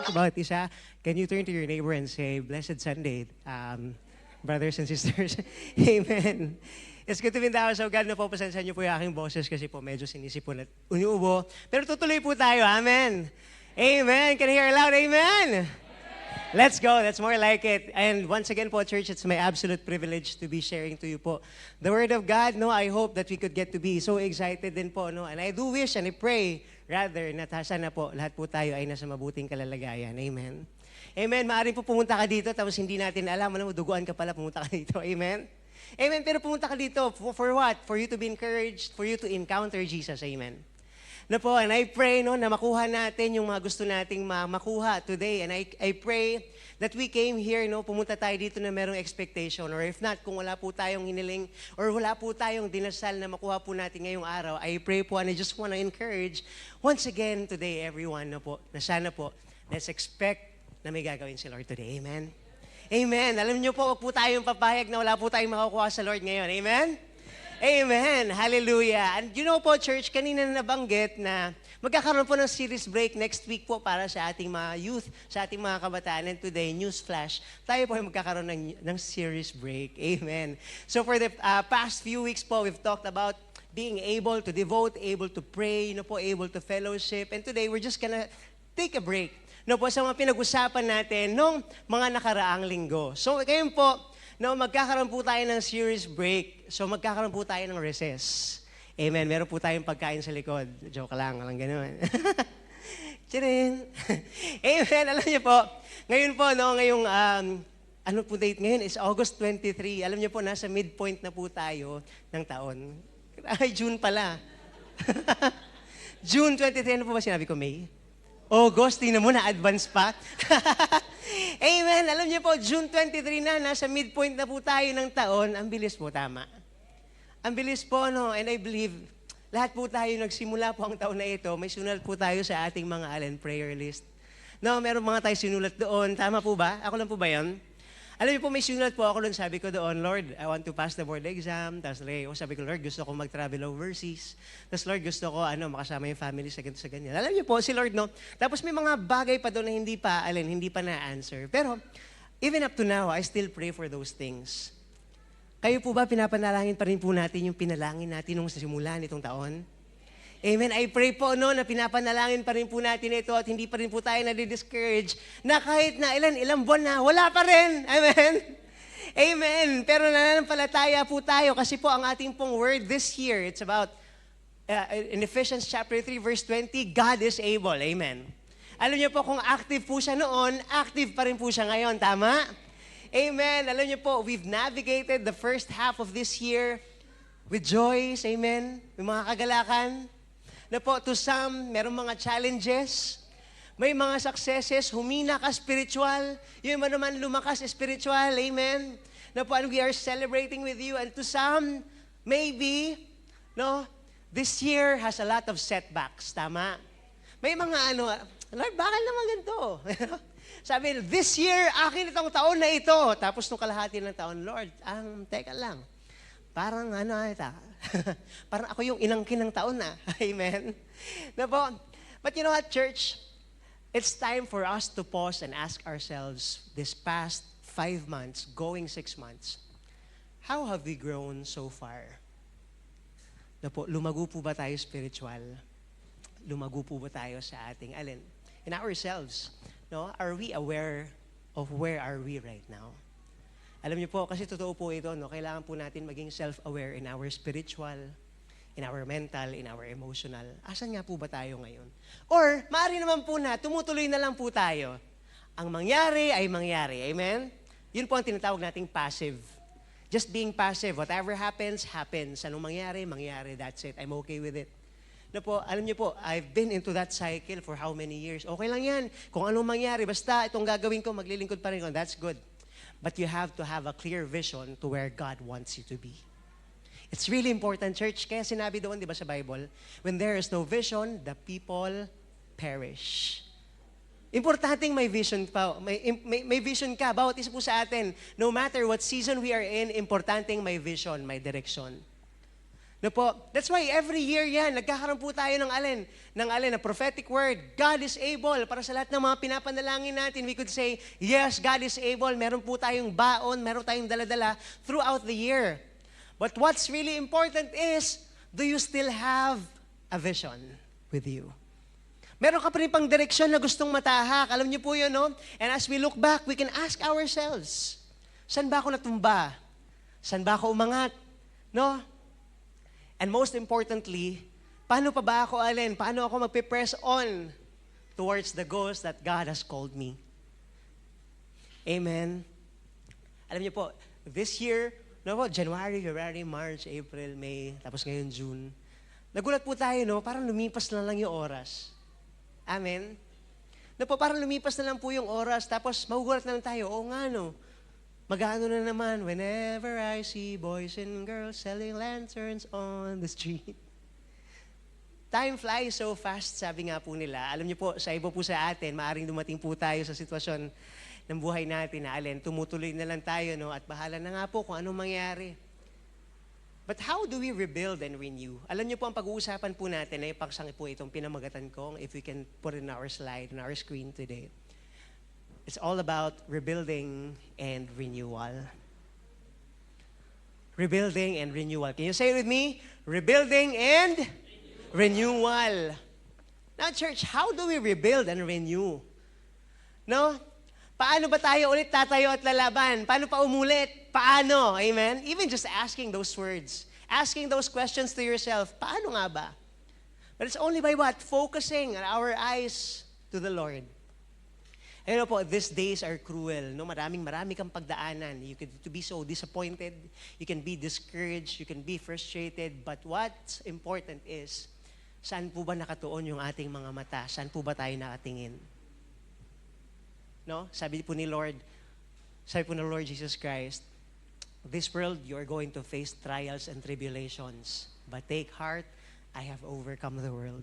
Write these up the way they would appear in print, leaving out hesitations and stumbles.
Bawat isa, can you turn to your neighbor and say, Blessed Sunday, brothers and sisters. Amen. It's good to be in the house of God. Na po, pasensya niyo po yung aking boses kasi po medyo sinisipon at uniubo. Pero tutuloy po tayo. Amen. Amen. Can you hear loud? Amen. Let's go. That's more like it. And once again po, church, it's my absolute privilege to be sharing to you po the Word of God. No, I hope that we could get to be so excited din po. No? And I do wish and I pray rather na sana po lahat po tayo ay nasa mabuting kalalagayan. Amen. Amen. Maaaring po pumunta ka dito tapos hindi natin alam. Alam mo, duguan ka pala, pumunta ka dito. Amen. Amen. Pero pumunta ka dito for what? For you to be encouraged, for you to encounter Jesus. Amen. Na po, and I pray no, na makuha natin yung mga gusto nating makuha today. And I pray that we came here, no, pumunta tayo dito na merong expectation. Or if not, kung wala po tayong hiniling or wala po tayong dinasal na makuha po natin ngayong araw, I pray po and I just want to encourage once again today everyone na po, na sana po, let's expect na may gagawin si Lord today. Amen? Amen. Alam niyo po, wag po tayong papayag na wala po tayong makukuha sa Lord ngayon. Amen? Amen. Hallelujah. And you know po, church, kanina nabanggit na magkakaroon po ng series break next week po para sa ating mga youth, sa ating mga kabataan. And today, news flash, tayo po ay magkakaroon ng series break. Amen. So for the past few weeks po, we've talked about being able to devote, able to pray, no po, able to fellowship. And today, we're just gonna take a break. No po, sa mga pinag-usapan natin nung mga nakaraang linggo. So ngayon po, no, magkakaroon po tayo ng series break. So magkakaroon po tayo ng recess. Amen. Meron po tayong pagkain sa likod. Joke lang, walang gano'n. Chirin. Amen. Alam niyo po, ngayon po, no, ngayong, ano po date ngayon? Is August 23. Alam niyo po, nasa midpoint na po tayo ng taon. Ay, June pala. June 23. Ano po ba sinabi ko, May? August, tingnan mo na, advance pa. Amen. Alam niyo po, June 23 na, nasa midpoint na po tayo ng taon. Ang bilis po, tama. Ang bilis po, no? And I believe, lahat po tayo nagsimula po ang taon na ito, may sunulat po tayo sa ating mga prayer list. No, meron mga tayo sinulat doon. Tama po ba? Ako lang po ba yun? Alam niyo po, may sinulat po ako doon. Sabi ko doon, Lord, I want to pass the board exam. Tapos sabi ko, Lord, gusto ko mag-travel overseas. Tapos Lord, gusto ko makasama yung family sa ganito, sa ganyan. Alam niyo po, si Lord, no? Tapos may mga bagay pa doon na hindi pa na-answer. Pero, even up to now, I still pray for those things. Kayo po ba, pinapanalangin pa rin po natin yung pinalangin natin nung sa simula nitong taon? Amen. I pray po na pinapanalangin pa rin po natin ito at hindi pa rin po tayo nadi-discourage na kahit na ilang buwan na, wala pa rin. Amen. Amen. Pero nananampalataya po tayo kasi po ang ating pong word this year, it's about, in Ephesians chapter 3 verse 20, God is able. Amen. Alam niyo po kung active po siya noon, active pa rin po siya ngayon. Tama? Amen. Alam niyo po, we've navigated the first half of this year with joys. Amen. May mga kagalakan. Na po, to some, merong mga challenges, may mga successes, humina ka spiritual, yung iba naman lumakas spiritual, amen? Na po, and we are celebrating with you, and to some, maybe, no, this year has a lot of setbacks, tama? May mga Lord, bakit naman ganito? Sabi, this year, akin itong taon na ito. Tapos nung kalahati ng taon, Lord, teka lang, parang parang ako yung inangkin ng taon na. Amen? Na po, but you know what, church? It's time for us to pause and ask ourselves this past 5 months, going 6 months, how have we grown so far? Na po, lumago po ba tayo spiritual? Lumago po ba tayo sa ating in ourselves? No? Are we aware of where are we right now? Alam niyo po, kasi totoo po ito, no? Kailangan po natin maging self-aware in our spiritual, in our mental, in our emotional. Asan nga po ba tayo ngayon? Or, maaari naman po na, tumutuloy na lang po tayo. Ang mangyari ay mangyari. Amen? Yun po ang tinatawag nating passive. Just being passive. Whatever happens, happens. Anong mangyari, mangyari. That's it. I'm okay with it. Na po, alam niyo po, I've been into that cycle for how many years? Okay lang yan. Kung anong mangyari, basta itong gagawin ko, maglilingkod pa rin ko. That's good. But you have to have a clear vision to where God wants you to be. It's really important, church. Kaya sinabi doon, di ba sa Bible, when there is no vision, the people perish. Importanteng may vision pa. May vision ka. Bawat isa po sa atin, no matter what season we are in, importanteng may vision, may direction. No po, that's why every year yan, nagkakaroon po tayo ng alin, ng prophetic word. God is able. Para sa lahat ng mga pinapanalangin natin, we could say, yes, God is able. Meron po tayong baon, meron tayong daladala throughout the year. But what's really important is, do you still have a vision with you? Meron ka pa rin pang direksyon na gustong matahak. Alam niyo po yun, no? And as we look back, we can ask ourselves, saan ba ako natumba? Saan ba ako umangat? No? And most importantly, paano pa ba ako, paano ako magpipress on towards the goals that God has called me? Amen. Alam niyo po, this year, no po, January, February, March, April, May, tapos ngayon June, nagulat po tayo, no? Parang lumipas na lang yung oras. Amen. No po, parang lumipas na lang po yung oras, tapos magugulat na lang tayo, oo nga, no? Magano na naman, whenever I see boys and girls selling lanterns on the street. Time flies so fast, sabi nga po nila. Alam niyo po, sa iba po sa atin, maaring dumating po tayo sa sitwasyon ng buhay natin na tumutuloy na lang tayo, no? At bahala na nga po kung anong mangyari. But how do we rebuild and renew? Alam niyo po, ang pag-uusapan po natin, ay pagsangit po itong pinamagatan ko, if we can put it in our slide, in our screen today. It's all about rebuilding and renewal. Rebuilding and renewal. Can you say it with me? Rebuilding and renewal. Now, church, how do we rebuild and renew? No? Paano ba tayo ulit tatayo at lalaban? Paano pa umulit? Paano? Amen? Even just asking those words. Asking those questions to yourself. Paano nga ba? But it's only by what? Focusing our eyes to the Lord. Ayun po, these days are cruel. No? Marami kang pagdaanan. You could to be so disappointed. You can be discouraged. You can be frustrated. But what's important is, saan po ba nakatuon yung ating mga mata? Saan po ba tayo nakatingin? No? Sabi po ni Lord Jesus Christ, this world, you are going to face trials and tribulations. But take heart, I have overcome the world.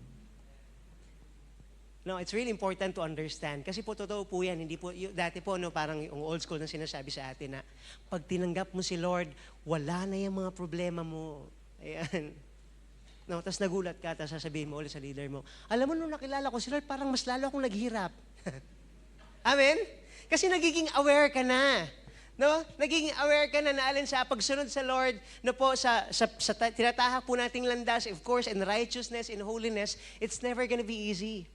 No, it's really important to understand. Kasi po, totoo po yan. Hindi po, dati po, no, parang yung old school na sinasabi sa atin na pag tinanggap mo si Lord, wala na yung mga problema mo. Ayan. No, tapos nagulat ka, tapos sasabihin mo ulit sa leader mo, alam mo, nung nakilala ko si Lord, parang mas lalo akong naghirap. Amen? Kasi nagiging aware ka na. No? Nagiging aware ka na alin sa pagsunod sa Lord, no po, sa tinatahak po nating landas, of course, in righteousness, in holiness, it's never gonna be easy.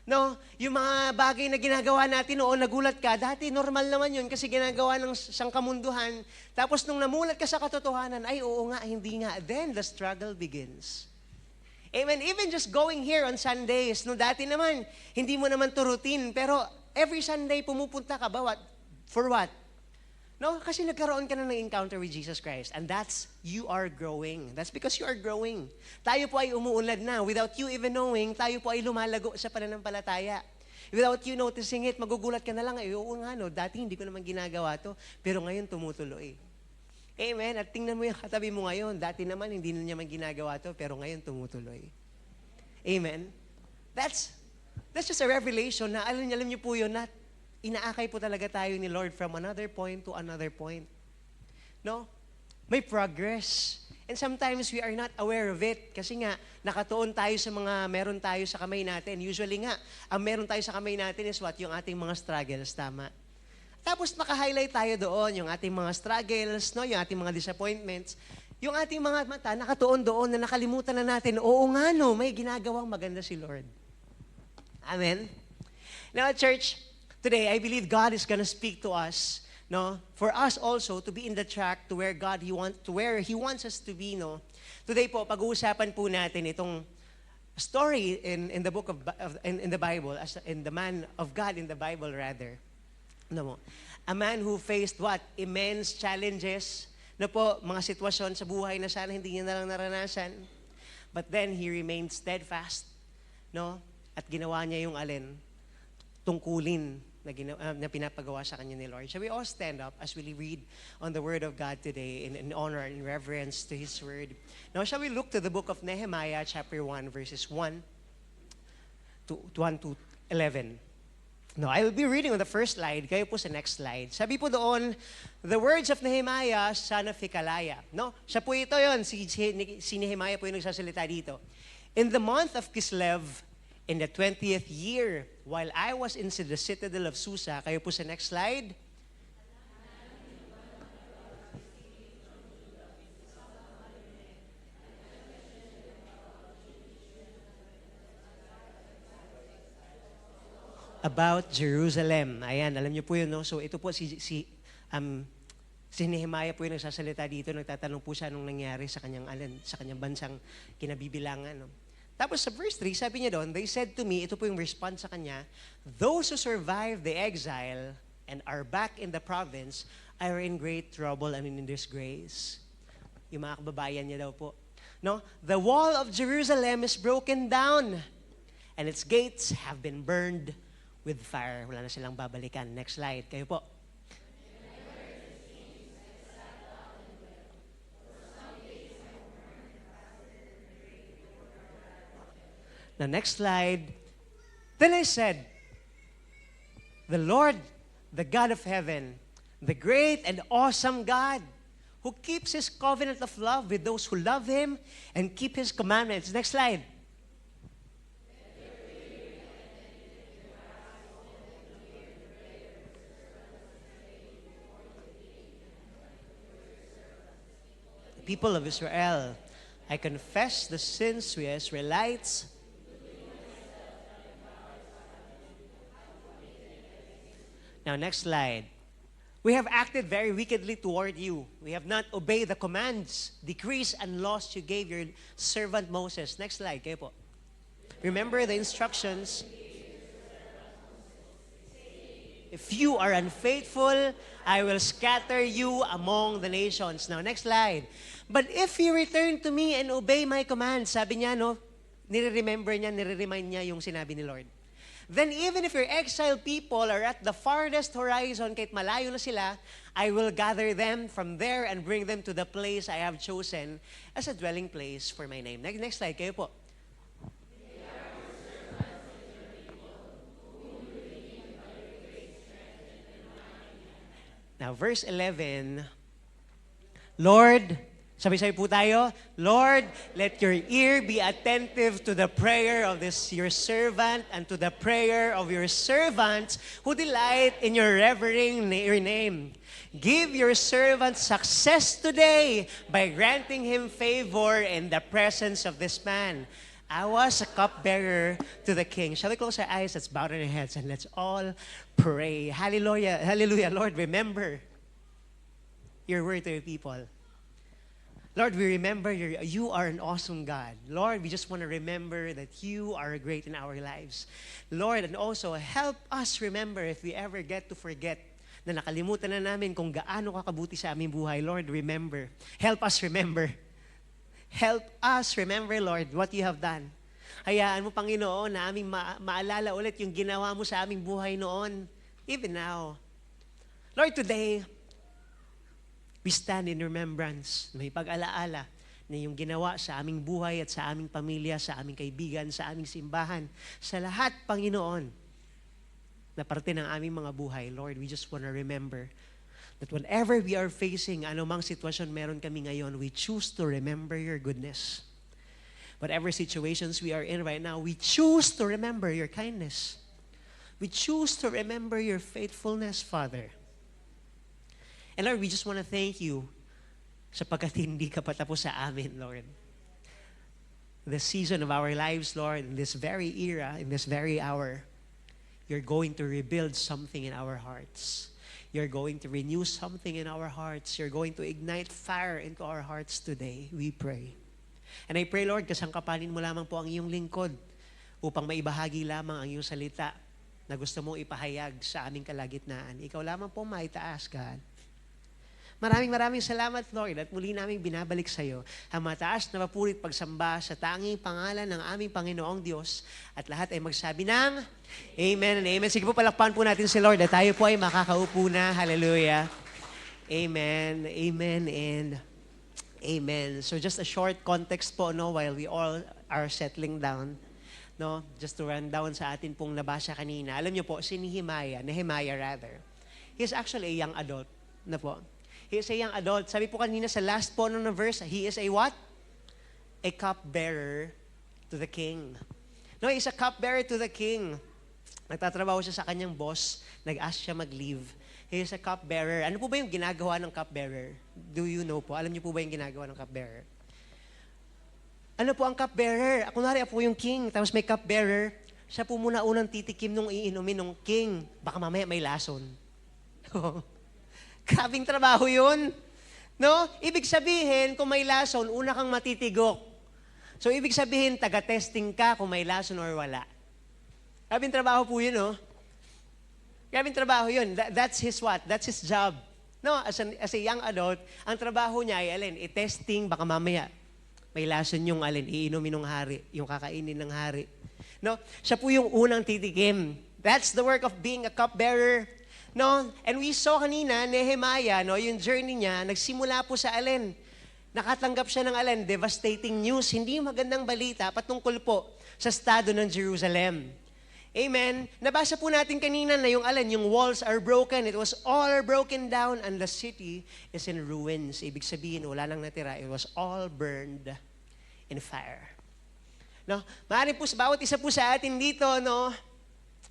No, yung mga bagay na ginagawa natin noon, nagulat ka, dati normal naman yun kasi ginagawa ng sangkamunduhan. Tapos nung namulat ka sa katotohanan, ay oo nga, hindi nga. Then the struggle begins. Amen. Even just going here on Sundays, no, dati naman, hindi mo naman to routine, pero every Sunday pumupunta ka ba? For what? No, kasi nagkaroon ka na ng encounter with Jesus Christ. And that's, you are growing. That's because you are growing. Tayo po ay umuunlad na. Without you even knowing, tayo po ay lumalago sa pananampalataya. Without you noticing it, magugulat ka na lang, oo nga, no, dati hindi ko naman ginagawa to, pero ngayon tumutuloy. Amen. At tingnan mo yung katabi mo ngayon, dati naman hindi na niya man ginagawa to, pero ngayon tumutuloy. Amen. That's just a revelation na alam niyo po yun, na inaakay po talaga tayo ni Lord from another point to another point. No? May progress. And sometimes we are not aware of it kasi nga nakatuon tayo sa mga meron tayo sa kamay natin. Usually nga, ang meron tayo sa kamay natin is what? Yung ating mga struggles, tama? Tapos naka-highlight tayo doon, yung ating mga struggles, no? Yung ating mga disappointments. Yung ating mga mata, nakatuon doon na nakalimutan na natin, oo nga no, may ginagawang maganda si Lord. Amen? Now, church, today, I believe God is gonna speak to us, no? For us also to be in the track to where He wants us to be, no? Today po, pag-uusapan po natin itong story in the book in the Bible, in the man of God in the Bible rather. No mo? A man who faced what? Immense challenges, no po, mga sitwasyon sa buhay na sana hindi niya na lang naranasan. But then he remained steadfast, no? At ginawa niya yung tungkulin na pinapagawa sa kanya ni Lord. Shall we all stand up as we read on the Word of God today in honor and reverence to His Word? Now, shall we look to the book of Nehemiah, chapter 1, verses 1 to 11. No, I will be reading on the first slide. Kayo po sa next slide. Sabi po doon, the words of Nehemiah, son of Hikaliah. No? Siya po ito yon. Si Nehemiah po yung nagsasalita dito. In the month of Kislev, in the 20th year, while I was in the citadel of Susa, kayo po sa next slide. About Jerusalem. Ayan, alam niyo po yun, no? So ito po si Nehemiah po yung nagsasalita dito, nagtatanong po siya anong nangyari sa kanyang bansang kinabibilangan, no? Tapos sa verse 3, sabi niya doon, they said to me, ito po yung response sa kanya, those who survived the exile and are back in the province are in great trouble and in disgrace. Yung mga kababayan niya daw po. No? The wall of Jerusalem is broken down and its gates have been burned with fire. Wala na silang babalikan. Next slide. Kayo po. The next slide. Then I said, the Lord, the God of heaven, the great and awesome God, who keeps His covenant of love with those who love Him and keep His commandments. Next slide. People of Israel, I confess the sins we Israelites. Now, next slide. We have acted very wickedly toward you. We have not obeyed the commands, decrees, and laws you gave your servant Moses. Next slide, kayo po. Remember the instructions. If you are unfaithful, I will scatter you among the nations. Now, next slide. But if you return to me and obey my commands, sabi niya, no, nire-remind niya yung sinabi ni Lord. Then even if your exiled people are at the farthest horizon, kahit malayo na sila, I will gather them from there and bring them to the place I have chosen as a dwelling place for my name. Next slide, kayo po. Now, verse 11, Lord, sabi-sabi po tayo, Lord, let your ear be attentive to the prayer of this your servant and to the prayer of your servants who delight in your revering your name. Give your servant success today by granting him favor in the presence of this man. I was a cupbearer to the king. Shall we close our eyes? Let's bow our heads and let's all pray. Hallelujah. Hallelujah. Lord, remember your word to your people. Lord, we remember you are an awesome God. Lord, we just want to remember that you are great in our lives. Lord, and also help us remember if we ever get to forget na nakalimutan na namin kung gaano kakabuti sa aming buhay. Lord, remember. Help us remember. Help us remember, Lord, what you have done. Hayaan mo, Panginoon, na aming maalala ulit yung ginawa mo sa aming buhay noon, even now. Lord, today, we stand in remembrance, may pag-alaala na yung ginawa sa aming buhay at sa aming pamilya, sa aming kaibigan, sa aming simbahan, sa lahat, Panginoon, na parte ng aming mga buhay. Lord, we just want to remember that whenever we are facing anumang sitwasyon meron kami ngayon, we choose to remember your goodness. Whatever situations we are in right now, we choose to remember your kindness. We choose to remember your faithfulness, Father. And Lord, we just want to thank you sapagkat hindi ka patapos sa amin, Lord. The season of our lives, Lord, in this very era, in this very hour, you're going to rebuild something in our hearts. You're going to renew something in our hearts. You're going to ignite fire into our hearts today, we pray. And I pray, Lord, kasangkapanin mo lamang po ang iyong lingkod upang maibahagi lamang ang iyong salita na gusto mong ipahayag sa aming kalagitnaan. Ikaw lamang po maitaas, God. Maraming salamat, Lord, at muli namin binabalik sa iyo ang mataas na mapurit pagsamba sa tanging pangalan ng aming Panginoong Diyos at lahat ay magsabi ng Amen and Amen. Sige po, palakpakan po natin si Lord at tayo po ay makakaupo na. Hallelujah. Amen. Amen and Amen. So just a short context po, no, while we all are settling down. No? Just to run down sa atin pong nabasa kanina. Alam niyo po, si Nehemiah rather, he's actually a young adult. Na po. He is a young adult. Sabi po kanina sa last po ng verse, he is a what? A cupbearer to the king. No, he's a cupbearer to the king. Nagtatrabaho siya sa kanyang boss, nag-ask siya mag-leave. He is a cupbearer. Ano po ba yung ginagawa ng cupbearer? Do you know po? Alam niyo po ba yung ginagawa ng cupbearer? Ano po ang cupbearer? Kunwari po yung king, tapos may cupbearer, siya po muna unang titikim nung iinumin ng king. Baka mamaya may lason. Grabing trabaho yun. No? Ibig sabihin, kung may lason, una kang matitigok. So, ibig sabihin, taga-testing ka kung may lason or wala. Grabing trabaho po yun, no? Grabing trabaho yun. That's his what? That's his job. No, as a young adult, ang trabaho niya ay, i-testing, baka mamaya may lason yung iinumin ng hari, yung kakainin ng hari. No? Siya po yung unang titikim. That's the work of being a cupbearer. No? And we saw kanina, Nehemiah, no, yung journey niya, nagsimula po sa nakatanggap siya ng devastating news, hindi magandang balita patungkol po sa estado ng Jerusalem. Amen. Nabasa po natin kanina na yung walls are broken. It was all broken down and the city is in ruins. Ibig sabihin, wala nang natira. It was all burned in fire. No? Maaaring po, bawat isa po sa atin dito, no,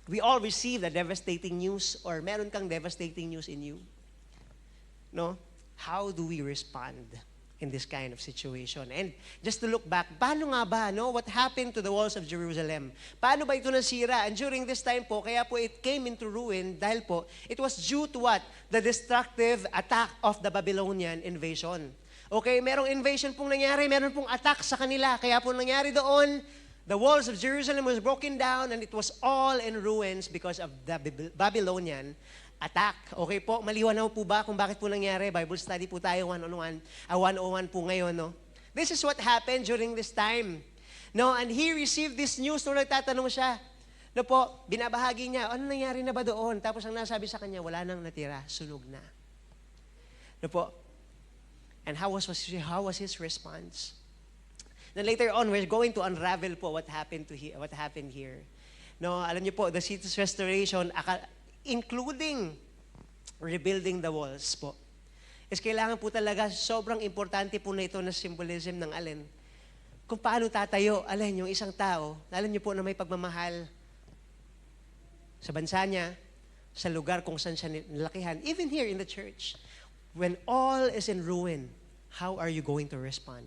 we all receive the devastating news or meron kang devastating news in you. No? How do we respond in this kind of situation? And just to look back, paano nga ba, no? What happened to the walls of Jerusalem? Paano ba ito nasira? And during this time po, kaya po it came into ruin dahil po, it was due to what? The destructive attack of the Babylonian invasion. Okay, merong invasion pong nangyari, meron pong attack sa kanila. Kaya po nangyari doon, the walls of Jerusalem was broken down and it was all in ruins because of the Babylonian attack. Okay po, maliwanaw po ba kung bakit po nangyari? Bible study po tayo 101 po ngayon, no? This is what happened during this time. No, and he received this news nung nagtatanong siya. No po, binabahagi niya, ano nangyari na ba doon? Tapos ang nasabi sa kanya, wala nang natira, sunog na. No po. And how was his response? Then later on, we're going to unravel po what happened here. No, alam niyo po, the city's restoration, including rebuilding the walls po. Is kailangan po talaga, sobrang importante po na ito na symbolism ng kung paano tatayo, yung isang tao, alam niyo po na may pagmamahal sa bansa niya, sa lugar kung saan siya nalakihan, even here in the church. When all is in ruin, how are you going to respond?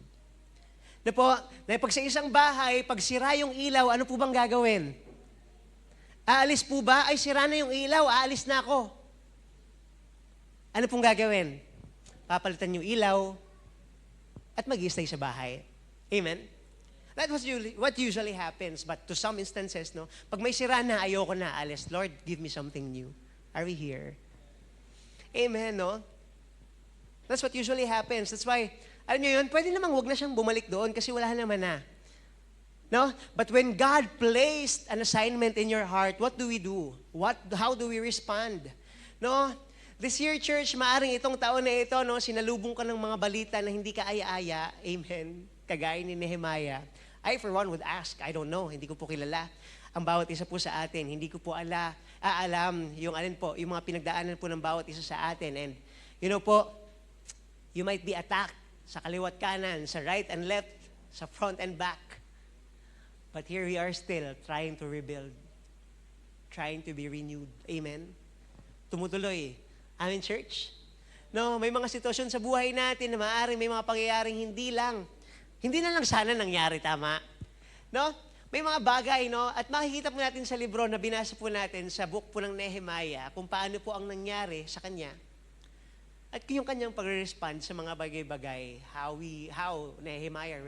Na po, pag sa isang bahay, pag sira yung ilaw, ano po bang gagawin? Aalis po ba? Ay, sira na yung ilaw, aalis na ako. Ano pong gagawin? Papalitan yung ilaw at mag-i-stay sa bahay. Amen? That was what usually happens. But to some instances, no, pag may sira na, ayoko na, aalis. Lord, give me something new. Are we here? Amen, no? That's what usually happens. That's why, alam nyo yun, pwede namang huwag na siyang bumalik doon kasi wala naman na. No? But when God placed an assignment in your heart, what do we do? How do we respond? No? This year, church, maaring itong taon na ito, no, sinalubong ka ng mga balita na hindi ka aya-aya. Amen. Kagaya ni Nehemiah. I, for one, would ask, I don't know, hindi ko po kilala ang bawat isa po sa atin. Hindi ko po alam yung yung mga pinagdaanan po ng bawat isa sa atin. And, you know po, you might be attacked sa kaliwat kanan, sa right and left, sa front and back. But here we are still trying to rebuild, trying to be renewed. Amen? Tumutuloy. Amen, church? No, may mga sitwasyon sa buhay natin na maaaring may mga pangyayaring hindi na lang sana nangyari, tama? No? May mga bagay, no? At makikita po natin sa libro na binasa po natin sa book po ng Nehemiah kung paano po ang nangyari sa kanya. At yung kanyang pag-respond sa mga bagay-bagay, how Nehemiah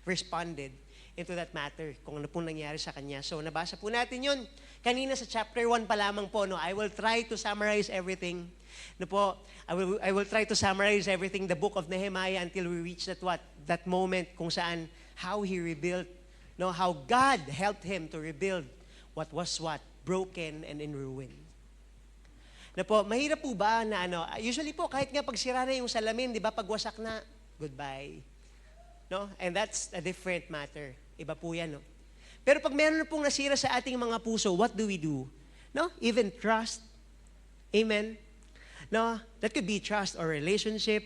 responded into that matter, kung ano pong nangyari sa kanya. So, nabasa po natin yun. Kanina sa chapter 1 pa lamang po, no, I will try to summarize everything. No po, I will try to summarize everything, the book of Nehemiah, until we reach that moment kung saan, how he rebuilt, no, how God helped him to rebuild what was broken and in ruin. Na po, mahirap po ba na usually po, kahit nga pagsira na yung salamin, di ba, pagwasak na, goodbye. No? And that's a different matter. Iba po yan, no? Pero pag meron na pong nasira sa ating mga puso, what do we do? No? Even trust. Amen? No? That could be trust or relationship.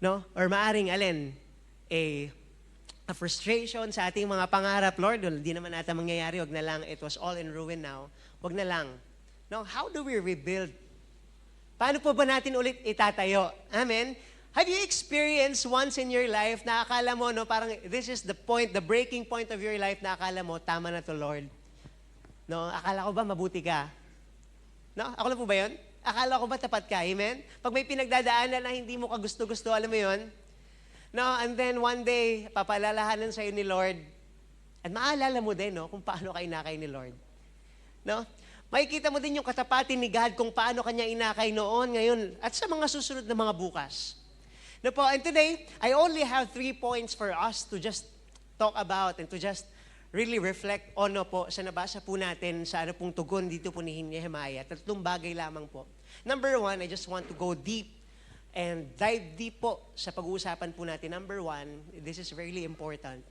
No? Or maaring alin, a frustration sa ating mga pangarap. Lord, hindi naman nata mangyayari. Wag na lang. It was all in ruin now. Wag na lang. No? How do we rebuild? Paano po ba natin ulit itatayo? Amen? Have you experienced once in your life na akala mo, no, parang this is the point, the breaking point of your life na akala mo, tama na to, Lord. No? Akala ko ba mabuti ka? No? Ako lang po ba yun? Akala ko ba tapat ka? Amen? Pag may pinagdadaanan na hindi mo kagusto-gusto, alam mo yun? No? And then one day, papalalahanan sa'yo ni Lord. At maalala mo din, no, kung paano ka inakay ni Lord. No? Makikita mo din yung katapatin ni God kung paano kanya inakay noon, ngayon, at sa mga susunod na mga bukas. No po, and today, I only have 3 points for us to just talk about and to just really reflect on po sa nabasa po natin sa ano pong tugon dito po ni Nehemiah. 3 bagay lamang po. Number 1, I just want to go deep and dive deep po sa pag-uusapan po natin. Number 1, this is really important.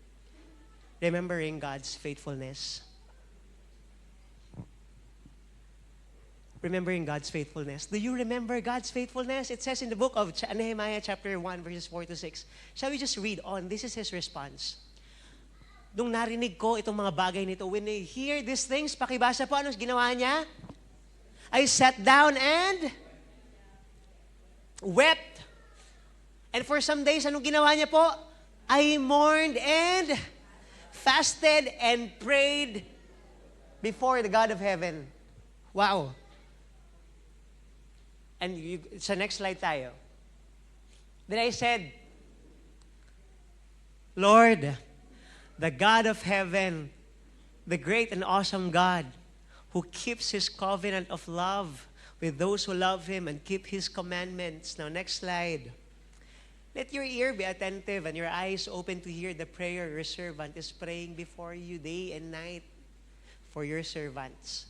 Remembering God's faithfulness. Remembering God's faithfulness. Do you remember God's faithfulness? It says in the book of Nehemiah chapter 1 verses 4 to 6. Shall we just read on? This is his response. Nung narinig ko itong mga bagay nito, when I hear these things, pakibasa po, anong ginawa niya? I sat down and wept. And for some days, anong ginawa niya po? I mourned and fasted and prayed before the God of heaven. Wow. And sa next slide tayo. Then I said, Lord, the God of heaven, the great and awesome God, who keeps His covenant of love with those who love Him and keep His commandments. Now, next slide. Let your ear be attentive and your eyes open to hear the prayer your servant is praying before you day and night for your servants,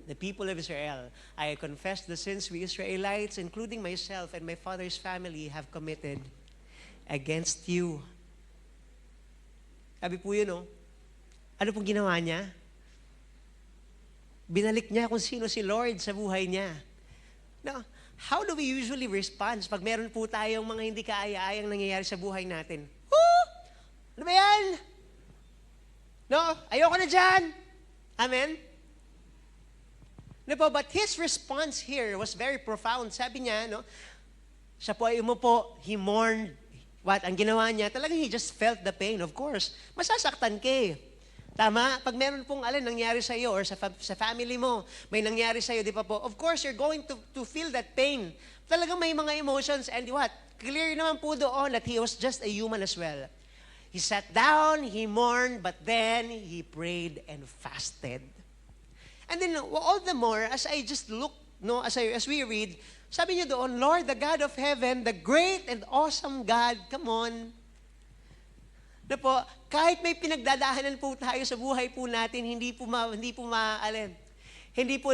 the people of Israel. I confess the sins we Israelites, including myself and my father's family, have committed against you. Sabi po yun, no? Ano pong ginawa niya? Binalik niya kung sino si Lord sa buhay niya. Now, how do we usually respond pag meron po tayong mga hindi kaaya-ayang nangyayari sa buhay natin? Woo! Ano ba yan? No? Ayoko na dyan. Amen? No po, but his response here was very profound. Sabi niya, no? Siya po ay umupo, he mourned. What? Ang ginawa niya, talagang he just felt the pain, of course. Masasaktan ka eh. Tama? Pag meron pong nangyari sa iyo or sa family mo, may nangyari sa iyo, di pa po, of course, you're going to feel that pain. Talagang may mga emotions and what? Clear naman po doon that he was just a human as well. He sat down, he mourned, but then he prayed and fasted. And then all the more, as I just look, no, as we read, sabi niya doon, Lord, the God of heaven, the great and awesome God, come on. Na po, kahit may pinagdadaanan po tayo sa buhay po natin, hindi po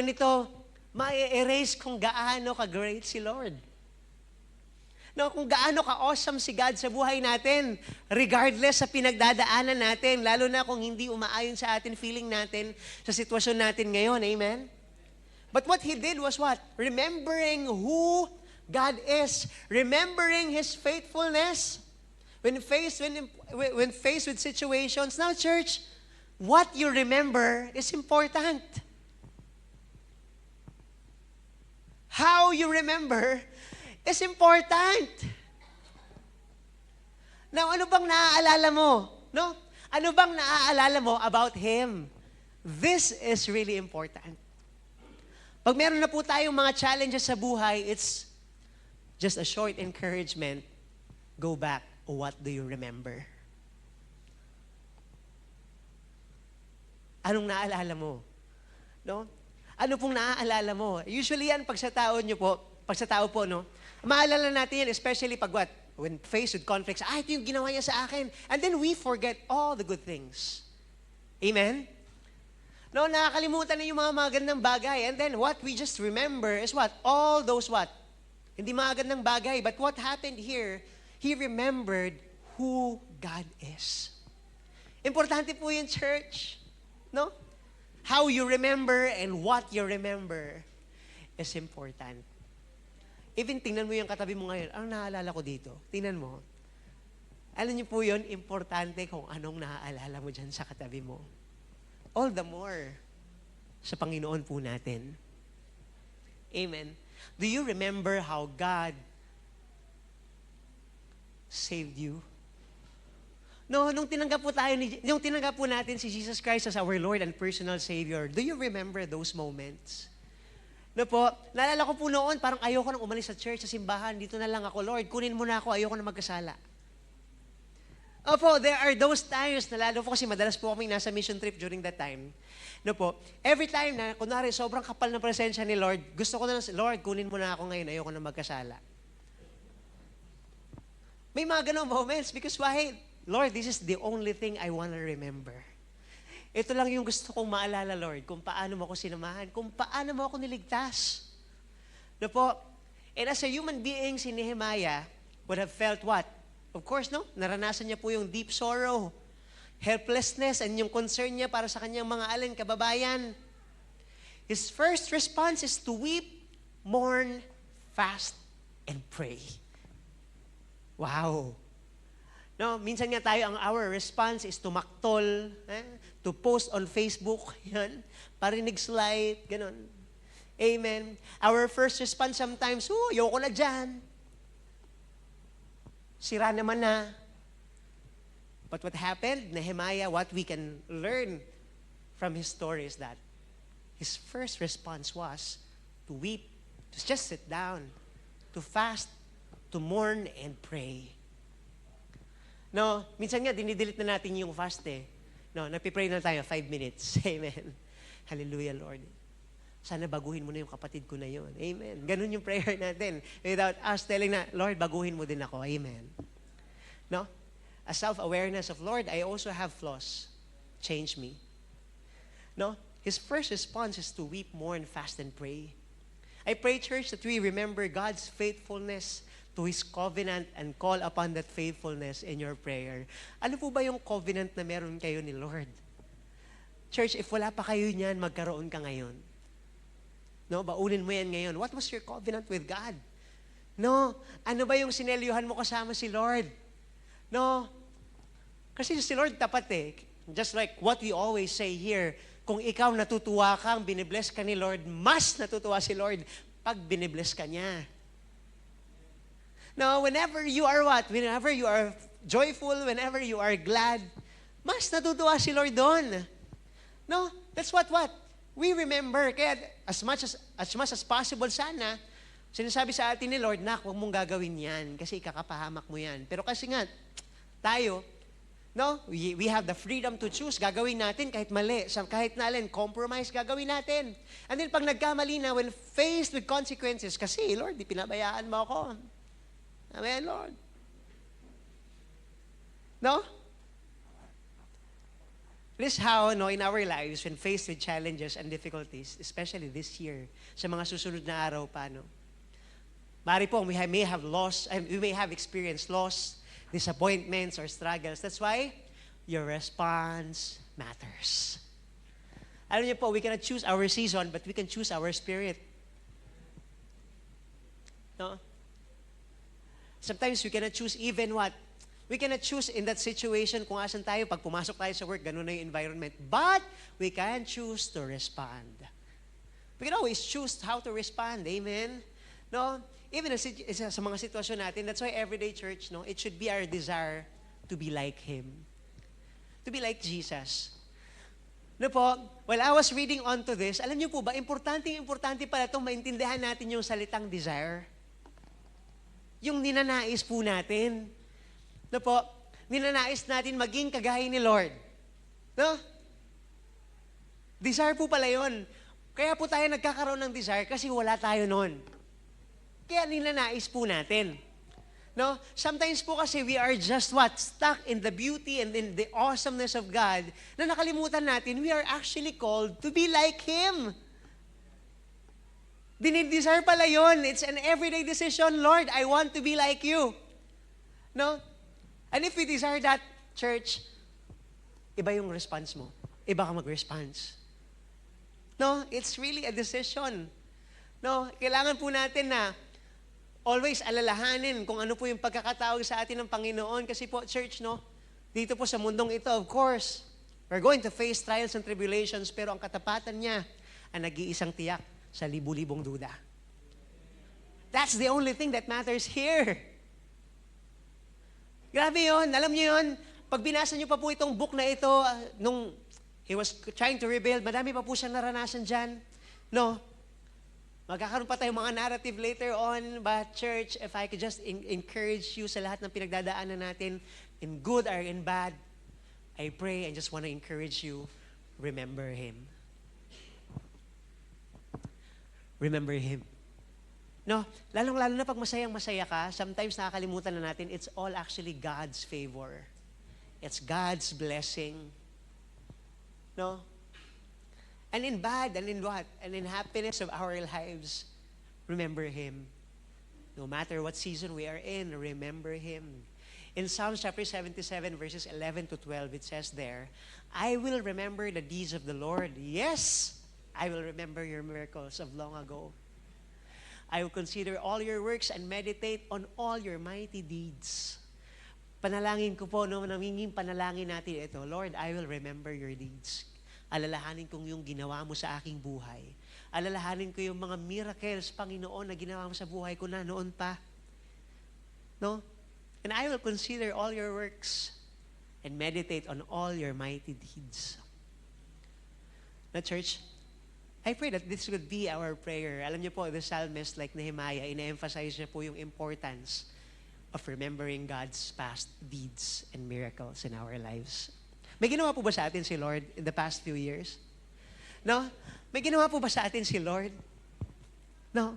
nito ma-erase kung gaano ka-great si Lord. No, kung gaano ka-awesome si God sa buhay natin, regardless sa pinagdadaanan natin, lalo na kung hindi umaayon sa atin, feeling natin, sa sitwasyon natin ngayon. Amen? But what He did was what? Remembering who God is. Remembering His faithfulness. When faced with situations. Now, church, what you remember is important. How you remember is important. Now, ano bang naaalala mo? No? Ano bang naaalala mo about Him? This is really important. Pag meron na po tayong mga challenges sa buhay, it's just a short encouragement. Go back. What do you remember? Anong naaalala mo? No? Ano pong naaalala mo? Usually yan, pag sa tao po, no? Maalala natin yan, especially pag what? When faced with conflicts, ito yung ginawa niya sa akin. And then we forget all the good things. Amen? No, nakakalimutan na yung mga magandang bagay. And then what we just remember is what? All those what? Hindi magandang bagay. But what happened here, he remembered who God is. Importante po yung church. No? How you remember and what you remember is important. Even tingnan mo yung katabi mo ngayon, anong naaalala ko dito? Tingnan mo. Alam niyo po yun, importante kung anong naaalala mo dyan sa katabi mo. All the more sa Panginoon po natin. Amen. Do you remember how God saved you? No, nung tinanggap po natin si Jesus Christ as our Lord and personal Savior, do you remember those moments? No po, naalala ko po noon, parang ayoko nang umalis sa church, sa simbahan, dito na lang ako, Lord, kunin mo na ako, ayoko na magkasala. Opo, there are those times na lalo po kasi madalas po kami nasa mission trip during that time. No po, every time na, kunwari, sobrang kapal ng presensya ni Lord, gusto ko na, Lord, kunin mo na ako ngayon, ayoko na magkasala. May mga ganong moments because why? Lord, this is the only thing I want to remember. Ito lang yung gusto kong maalala, Lord, kung paano mo ako sinamahan, kung paano mo ako niligtas. No po, and as a human being, si Nehemiah would have felt what? Of course, no? Naranasan niya po yung deep sorrow, helplessness, and yung concern niya para sa kanyang mga kababayan. His first response is to weep, mourn, fast, and pray. Wow! No, minsan nga tayo, our response is to maktol, to post on Facebook, yan, parinig slide, ganun. Amen. Our first response sometimes, ayoko na dyan. Sira naman na. But what happened, Nehemiah, what we can learn from his story is that his first response was to weep, to just sit down, to fast, to mourn and pray. No, minsan nga, dinidelete na natin yung fast eh. No, nagpipray na tayo, 5 minutes. Amen. Hallelujah, Lord. Sana baguhin mo na yung kapatid ko na yun. Amen. Ganun yung prayer natin. Without us telling na, Lord, baguhin mo din ako. Amen. No? A self-awareness of, Lord, I also have flaws. Change me. No? His first response is to weep, mourn, fast, and pray. I pray, church, that we remember God's faithfulness to His covenant and call upon that faithfulness in your prayer. Ano po ba yung covenant na meron kayo ni Lord? Church, if wala pa kayo niyan, magkaroon ka ngayon. No, baunin mo yan ngayon. What was your covenant with God? No, ano ba yung sinelyuhan mo kasama si Lord? No, kasi si Lord tapat eh. Just like what we always say here, kung ikaw natutuwa kang binibless ka ni Lord, mas natutuwa si Lord pag binibless ka niya. No, whenever you are what? Whenever you are joyful, whenever you are glad, mas natutuwa si Lord doon. No, that's what? We remember. Kaya as much as possible sana, sinasabi sa atin ni Lord, huwag mong gagawin yan kasi ikakapahamak mo yan. Pero kasi nga, tayo, no, we have the freedom to choose. Gagawin natin kahit mali. Kahit nalin, compromise, gagawin natin. And then pag nagkamali na, when faced with consequences, kasi Lord, di pinabayaan mo ako. Amen, Lord. No? This is how, no, in our lives, when faced with challenges and difficulties, especially this year, sa mga susunod na araw pa, no? Mari po, we may have lost, we may have experienced loss, disappointments, or struggles. That's why your response matters. Alam niyo po, we cannot choose our season, but we can choose our spirit. No? Sometimes we cannot choose even what? We cannot choose in that situation kung asan tayo. Pag pumasok tayo sa work, ganun na yung environment. But we can choose to respond. We can always choose how to respond. Amen? No? Even sa mga sitwasyon natin, that's why everyday church, no, it should be our desire to be like Him. To be like Jesus. No po, while I was reading on to this, alam niyo po ba, importante pala itong maintindihan natin yung salitang desire. Yung ninanais po natin. No po, ninanais natin maging kagaya ni Lord. No? Desire po pala yun. Kaya po tayo nagkakaroon ng desire kasi wala tayo nun. Kaya ninanais po natin. No? Sometimes po kasi we are just what? Stuck in the beauty and in the awesomeness of God na nakalimutan natin we are actually called to be like Him. Dinidesire pala yun. It's an everyday decision. Lord, I want to be like You. No? And if we desire that, church, iba yung response mo. Iba ka mag-response. No, it's really a decision. No, kailangan po natin na always alalahanin kung ano po yung pagkakatawag sa atin ng Panginoon. Kasi po, church, no, dito po sa mundong ito, of course, we're going to face trials and tribulations, pero ang katapatan niya ang nag-iisang tiyak sa libu-libong duda. That's the only thing that matters here. Grabe yun. Alam niyo yun, pag binasa niyo pa po itong book na ito, nung he was trying to rebuild, madami pa po siyang naranasan dyan. No? Magkakaroon pa tayong mga narrative later on, but church, if I could just encourage you sa lahat ng pinagdadaanan natin, in good or in bad, I pray and just want to encourage you, remember Him. Remember Him. No, lalong-lalo na pag masayang-masaya ka, sometimes nakakalimutan na natin, it's all actually God's favor. It's God's blessing. No? And in bad, and in what? And in happiness of our lives, remember Him. No matter what season we are in, remember Him. In Psalms chapter 77, verses 11 to 12, it says there, I will remember the deeds of the Lord. Yes, I will remember your miracles of long ago. I will consider all your works and meditate on all your mighty deeds. Panalangin ko po, no, naminging panalangin natin ito, Lord, I will remember your deeds. Alalahanin kong yung ginawa mo sa aking buhay. Alalahanin ko yung mga miracles, Panginoon, na ginawa mo sa buhay ko na noon pa. No? And I will consider all your works and meditate on all your mighty deeds. Na church, I pray that this would be our prayer. Alam niyo po, the psalmist like Nehemiah, ina-emphasize niya po yung importance of remembering God's past deeds and miracles in our lives. May ginawa po ba sa atin si Lord in the past few years? No? May ginawa po ba sa atin si Lord? No?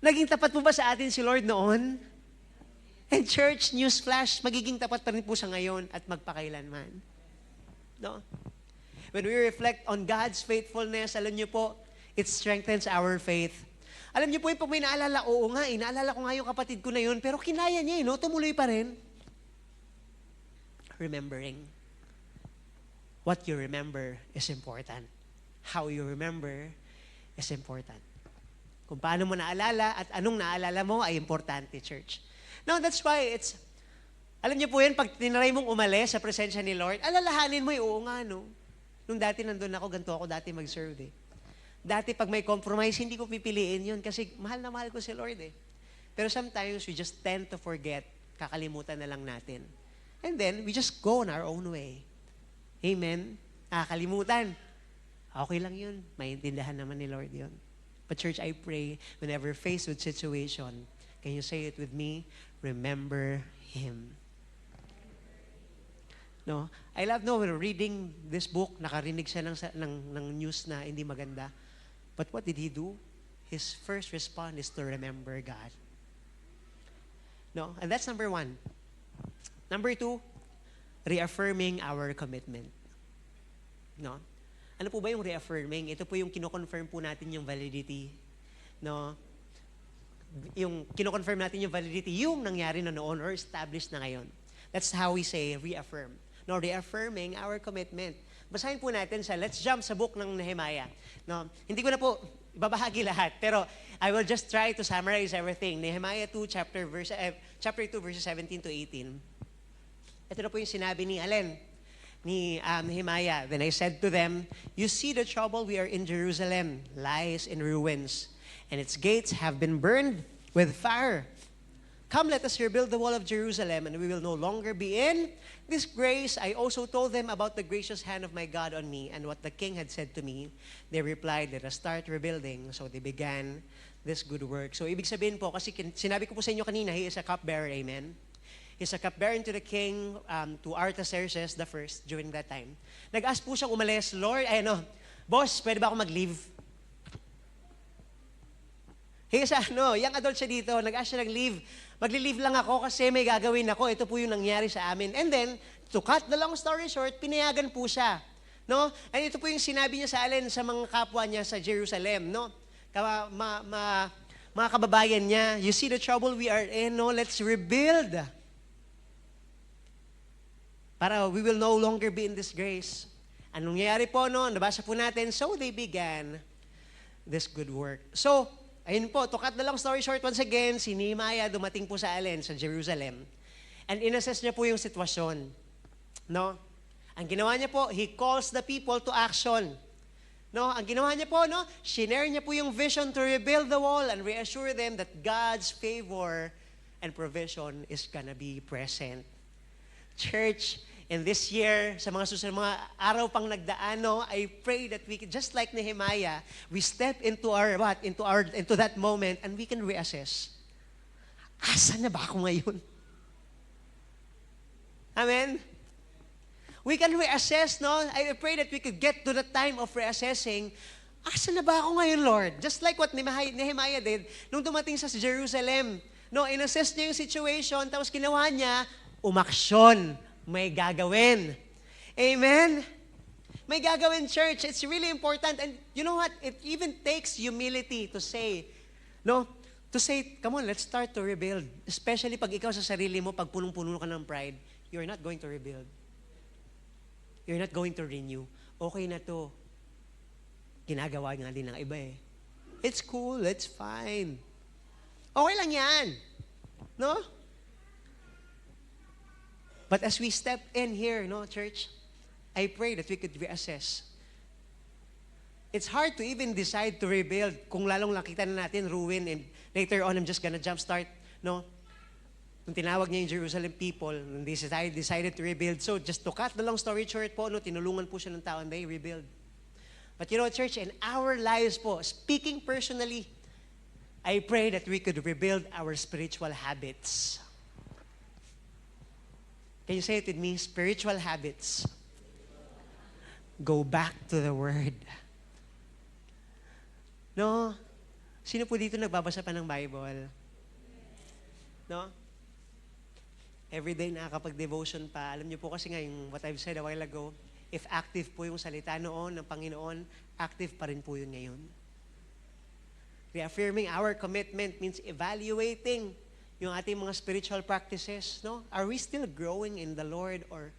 Naging tapat po ba sa atin si Lord noon? And church, newsflash, magiging tapat pa rin po sa ngayon at magpakailanman. No? When we reflect on God's faithfulness, alam niyo po, it strengthens our faith. Alam niyo po, pag may naalala, oo nga, naalala ko nga yung kapatid ko na yun, pero kinaya niya, no? Tumuloy pa rin. Remembering. What you remember is important. How you remember is important. Kung paano mo naalala at anong naalala mo ay importante, church. Now, that's why alam niyo po yan, pag tinaray mong umalis sa presensya ni Lord, alalahanin mo, oo nga, no? Nung dati nandun ako, ganito ako dati mag-serve, eh. Dati pag may compromise, hindi ko pipiliin yun kasi mahal na mahal ko si Lord, eh. Pero sometimes we just tend to forget, kakalimutan na lang natin. And then, we just go on our own way. Amen? Nakakalimutan. Okay lang yun. Maintindihan naman ni Lord yun. But church, I pray, whenever faced with situation, can you say it with me? Remember Him. No? I love reading this book, nakarinig siya ng news na hindi maganda. But what did he do? His first response is to remember God. No? And that's number 1. Number 2, reaffirming our commitment. No? Ano po ba yung reaffirming? Ito po yung kino-confirm po natin yung validity. No? Yung kino-confirm natin yung validity, yung nangyari na noon or established na ngayon. That's how we say reaffirm. No, reaffirming our commitment. Basahin po natin let's jump sa book ng Nehemiah. No, hindi ko na po ibabahagi lahat, pero I will just try to summarize everything. Nehemiah 2, chapter 2, verses 17 to 18. Ito na po yung sinabi ni Nehemiah. Then I said to them, you see the trouble we are in Jerusalem lies in ruins, and its gates have been burned with fire. Come, let us rebuild the wall of Jerusalem, and we will no longer be in disgrace. I also told them about the gracious hand of my God on me, and what the king had said to me. They replied, let us start rebuilding. So they began this good work. So ibig sabihin po, kasi sinabi ko po sa inyo kanina, he is a cupbearer, amen? He's a cupbearer to the king, to Artaxerxes the first during that time. Nag-ask po siyang umalis, Lord, boss, pwede ba ako mag-leave? He's young adult siya dito, nag-ask siya ng leave. Magli-leave lang ako kasi may gagawin ako. Ito po yung nangyari sa amin. And then, to cut the long story short, pinayagan po siya. No? And ito po yung sinabi niya sa mga kapwa niya sa Jerusalem. No? Mga kababayan niya, you see the trouble we are in, no? Let's rebuild. Para we will no longer be in disgrace. Anong nangyayari po, no? Nabasa po natin, so they began this good work. So, ayun po, to cut the long story short, once again, si Nehemiah dumating po sa Sa Jerusalem. And inassess niya po yung sitwasyon. No? Ang ginawa niya po, he calls the people to action. No, ang ginawa niya po, no, shinare niya po yung vision to rebuild the wall and reassure them that God's favor and provision is gonna be present. Church, in this year, sa mga susunod mga araw pang nagdaan, no, I pray that we can, just like Nehemiah, we step into into that moment and we can reassess. Asa na ba ako ngayon? Amen? We can reassess, no? I pray that we could get to the time of reassessing. Asa na ba ako ngayon, Lord? Just like what Nehemiah did nung dumating sa Jerusalem. No, inassess niya yung situation, tapos ginawa niya, umaksyon. May gagawin. Amen? May gagawin, church. It's really important. And you know what? It even takes humility to say, no? To say, come on, let's start to rebuild. Especially pag ikaw sa sarili mo, pag punong-puno ka ng pride, you're not going to rebuild. You're not going to renew. Okay na to. Ginagawa nga din ng iba eh. It's cool, it's fine. Okay lang yan. No? But as we step in here, no, church, I pray that we could reassess. It's hard to even decide to rebuild kung lalong nakita na natin ruin and later on I'm just gonna jumpstart, no? Nung tinawag niya yung Jerusalem people, nung they decided to rebuild. So just to cut the long story short po, no, tinulungan po siya ng tao and they rebuild. But you know, church, in our lives po, speaking personally, I pray that we could rebuild our spiritual habits. Can you say it with me? Spiritual habits. Go back to the Word. No? Sino po dito nagbabasa pa ng Bible? No? Everyday nakakapag-devotion pa. Alam niyo po kasi nga yung what I've said a while ago, if active po yung salita noon ng Panginoon, active pa rin po yun ngayon. Reaffirming our commitment means evaluating yung ating mga spiritual practices. No? Are we still growing in the Lord or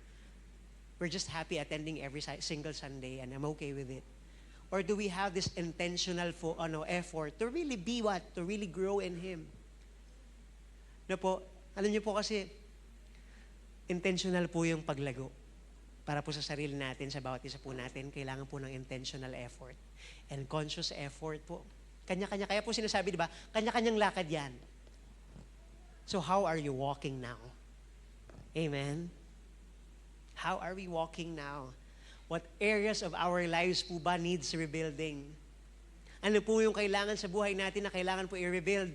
we're just happy attending every single Sunday and I'm okay with it? Or do we have this intentional effort to really be what? To really grow in Him? No po, alam niyo po kasi, intentional po yung paglago. Para po sa sarili natin, sa bawat isa po natin, kailangan po ng intentional effort. And conscious effort po. Kanya-kanya, kaya po sinasabi, di ba, kanya-kanyang lakad yan. So how are you walking now? Amen? How are we walking now? What areas of our lives po ba needs rebuilding? Ano po yung kailangan sa buhay natin na kailangan po i-rebuild?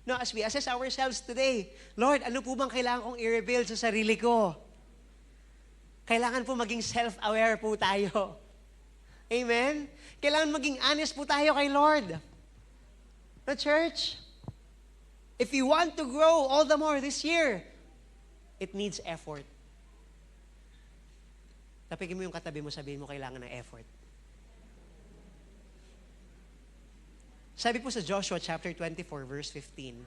No, as we assess ourselves today, Lord, ano po bang kailangan kong i-rebuild sa sarili ko? Kailangan po maging self-aware po tayo. Amen? Kailangan maging honest po tayo kay Lord. The church, if you want to grow all the more this year, it needs effort. Tapikin mo yung katabi mo, sabihin mo kailangan ng effort. Sabi po sa Joshua chapter 24, verse 15,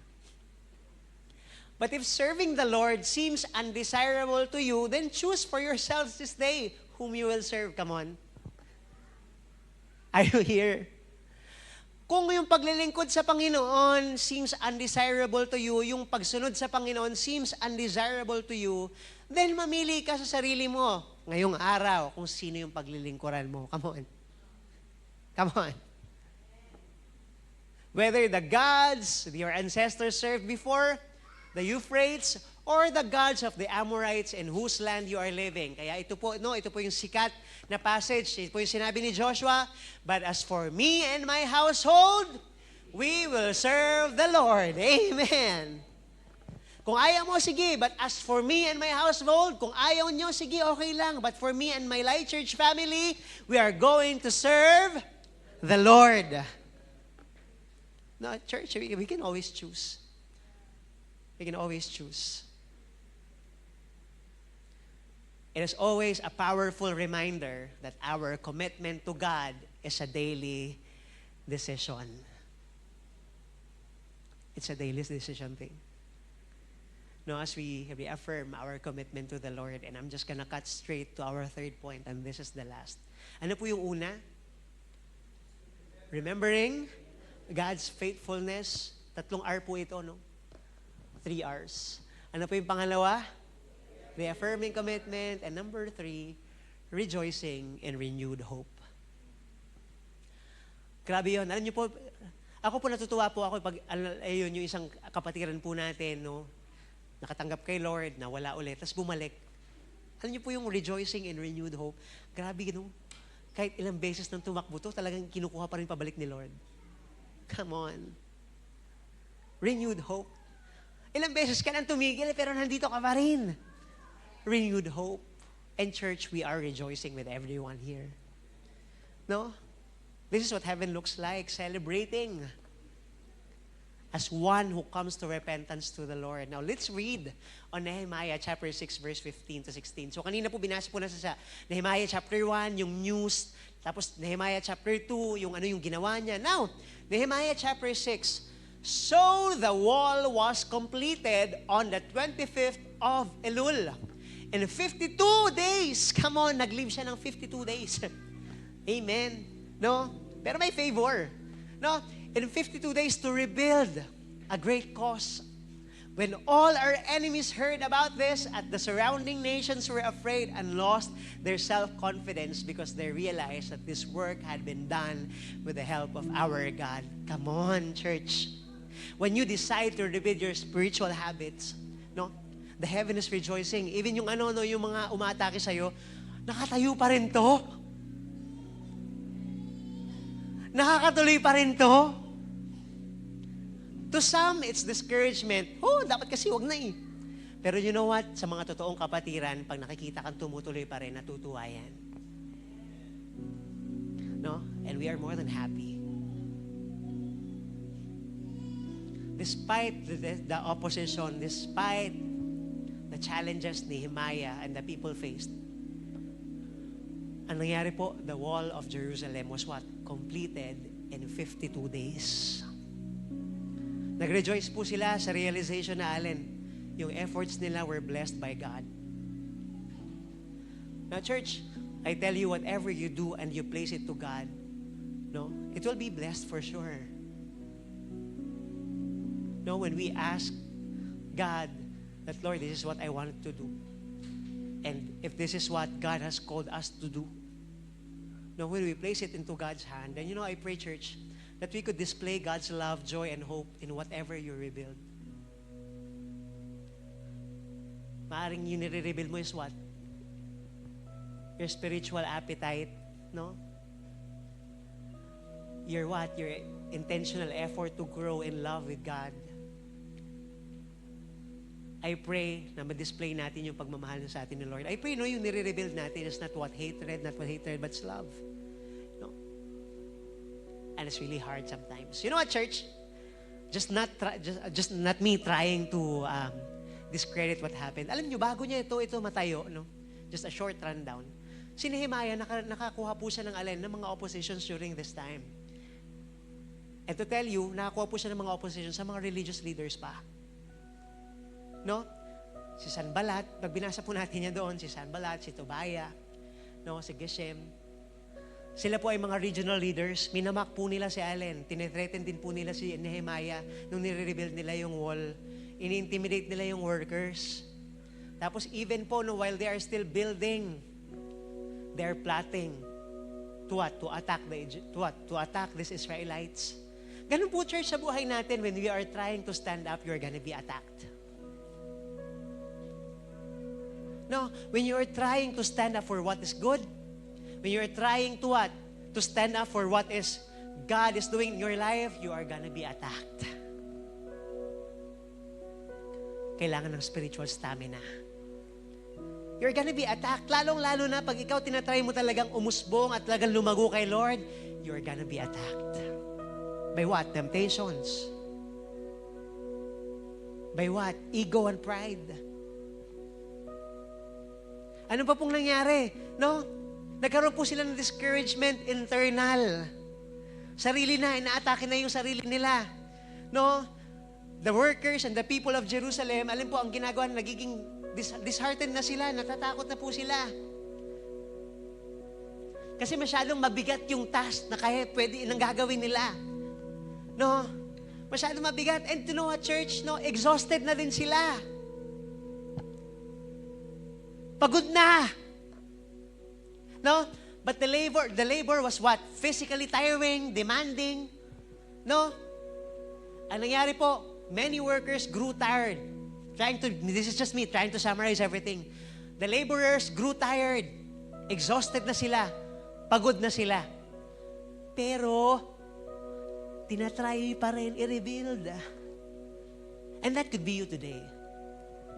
"But if serving the Lord seems undesirable to you, then choose for yourselves this day whom you will serve." Come on. Are you here? Kung yung paglilingkod sa Panginoon seems undesirable to you, yung pagsunod sa Panginoon seems undesirable to you, then mamili ka sa sarili mo ngayong araw kung sino yung paglilingkuran mo. Come on. Come on. Whether the gods your ancestors served before the Euphrates or the gods of the Amorites in whose land you are living. Kaya ito po yung sikat na passage. Ito po yung sinabi ni Joshua, "But as for me and my household, we will serve the Lord." Amen. Kung ayaw mo, sige. But as for me and my household, kung ayaw nyo, sige, okay lang. But for me and my Light Church family, we are going to serve the Lord. No, church, we can always choose. We can always choose. It is always a powerful reminder that our commitment to God is a daily decision. It's a daily decision thing. no, as we reaffirm our commitment to the Lord. And I'm just gonna cut straight to our third point, and this is the last. Ano po yung una? Remembering God's faithfulness. 3 R po ito, no? 3 R's. Ano po yung pangalawa? Reaffirming commitment. And number 3, rejoicing in renewed hope. Grabe yun. Alam niyo po, ako po natutuwa po ako pag, ayun, yung isang kapatiran po natin, no? Nakatanggap kay Lord, nawala ulit, tapos bumalik. Alam niyo po yung rejoicing in renewed hope. Grabe, no? Kahit ilang beses nang tumakbo to, talagang kinukuha pa rin pabalik ni Lord. Come on. Renewed hope. Ilang beses ka nang tumigil, pero nandito ka pa rin. Renewed hope. And church, we are rejoicing with everyone here. No? This is what heaven looks like, celebrating as one who comes to repentance to the Lord. Now, let's read on Nehemiah chapter 6, verse 15 to 16. So, kanina po binasa po na sa Nehemiah chapter 1, yung news. Tapos, Nehemiah chapter 2, yung ano yung ginawa niya. Now, Nehemiah chapter 6, so the wall was completed on the 25th of Elul. In 52 days, come on, nag-live siya ng 52 days. Amen. No? Pero may favor. No? In 52 days to rebuild a great cause. When all our enemies heard about this, at the surrounding nations were afraid and lost their self-confidence because they realized that this work had been done with the help of our God. Come on, church. When you decide to rebuild your spiritual habits, no, the heaven is rejoicing. Even yung yung mga umaatake sa'yo, nakatayo pa rin to. Nakakatuloy pa rin to. To some, it's discouragement. Oh, dapat kasi wag na eh. Pero you know what? Sa mga totoong kapatiran, pag nakikita kang tumutuloy pa rin, natutuwa yan. No? And we are more than happy. Despite the opposition, despite the challenges Nehemiah and the people faced, ang nangyari po, the wall of Jerusalem was what? Completed in 52 days. Nag-rejoice po sila sa realization na yung efforts nila were blessed by God. Now church, I tell you, whatever you do and you place it to God, no, it will be blessed for sure. No, when we ask God that, Lord, this is what I want to do. And if this is what God has called us to do, no, when we place it into God's hand, then I pray, church, that we could display God's love, joy, and hope in whatever you rebuild. Maaring yung nire-rebuild mo is what? Your spiritual appetite, no? Your what? Your intentional effort to grow in love with God. I pray na ma-display natin yung pagmamahal sa atin ni Lord. I pray, yung nire-rebuild natin is not what hatred, but it's love. No? And it's really hard sometimes. You know what, church? Just not me trying to discredit what happened. Alam nyo, bago niya ito matayo, no? Just a short rundown. Si Nehemiah, nakakuha po siya ng mga oppositions during this time. And to tell you, nakakuha po siya ng mga oppositions sa mga religious leaders pa. No? Si Sanballat, pag binasa po natin niya doon, si Sanballat, si Tobiah, no, si Geshem. Sila po ay mga regional leaders. Minamak po nila si Allen. Tinethreaten din po nila si Nehemiah nung nire-rebuild nila yung wall. Ini-intimidate nila yung workers. Tapos even po, while they are still building, they are plotting to what? To attack these Israelites. Ganun po, church, sa buhay natin, when we are trying to stand up, you're gonna be attacked. No, when you are trying to stand up for what is good, when you are trying to what? To stand up for what is God is doing in your life, you are gonna be attacked. Kailangan ng spiritual stamina. You're gonna be attacked. Lalong-lalo na pag ikaw tinatry mo talagang umusbong at talagang lumago kay Lord, you're gonna be attacked. By what? Temptations. By what? Ego and pride. Ano pa pong nangyari? No? Nagkaroon po sila ng discouragement internal. Sarili na, inaatake na yung sarili nila. No? the workers and the people of Jerusalem, alam po, ang ginagawa, nagiging disheartened na sila, natatakot na po sila. Kasi masyadong mabigat yung task na kaya pwede nang gagawin nila. No? Masyadong mabigat. And to know what, church, no, exhausted na din sila. Pagod na. No? But the labor was what? Physically tiring, demanding. No? Ang nangyari po, many workers grew tired. This is just me trying to summarize everything. The laborers grew tired. Exhausted na sila. Pagod na sila. Pero, tinatry pa rin i-rebuild. And that could be you today.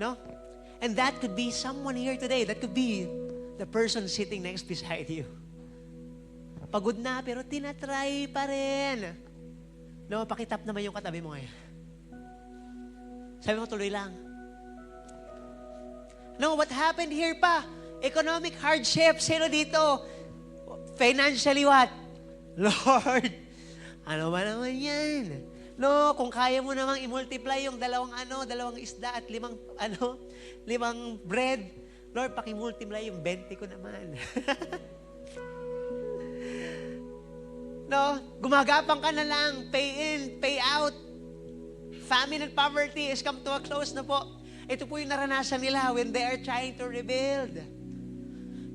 No? And that could be someone here today. That could be the person sitting next beside you. Pagod na, pero tinatry pa rin. No, pakitap naman yung katabi mo ngayon. Sabi mo, tuloy lang. No, what happened here pa? Economic hardship. Sino dito? Financially what? Lord, ano ba naman yan? No, kung kaya mo namang i-multiply yung dalawang isda at limang bread, Lord, paki-multiply yung 20 ko naman. No, gumagapang ka na lang, pay in, pay out. Famine and poverty has come to a close na po. Ito po yung naranasan nila when they are trying to rebuild.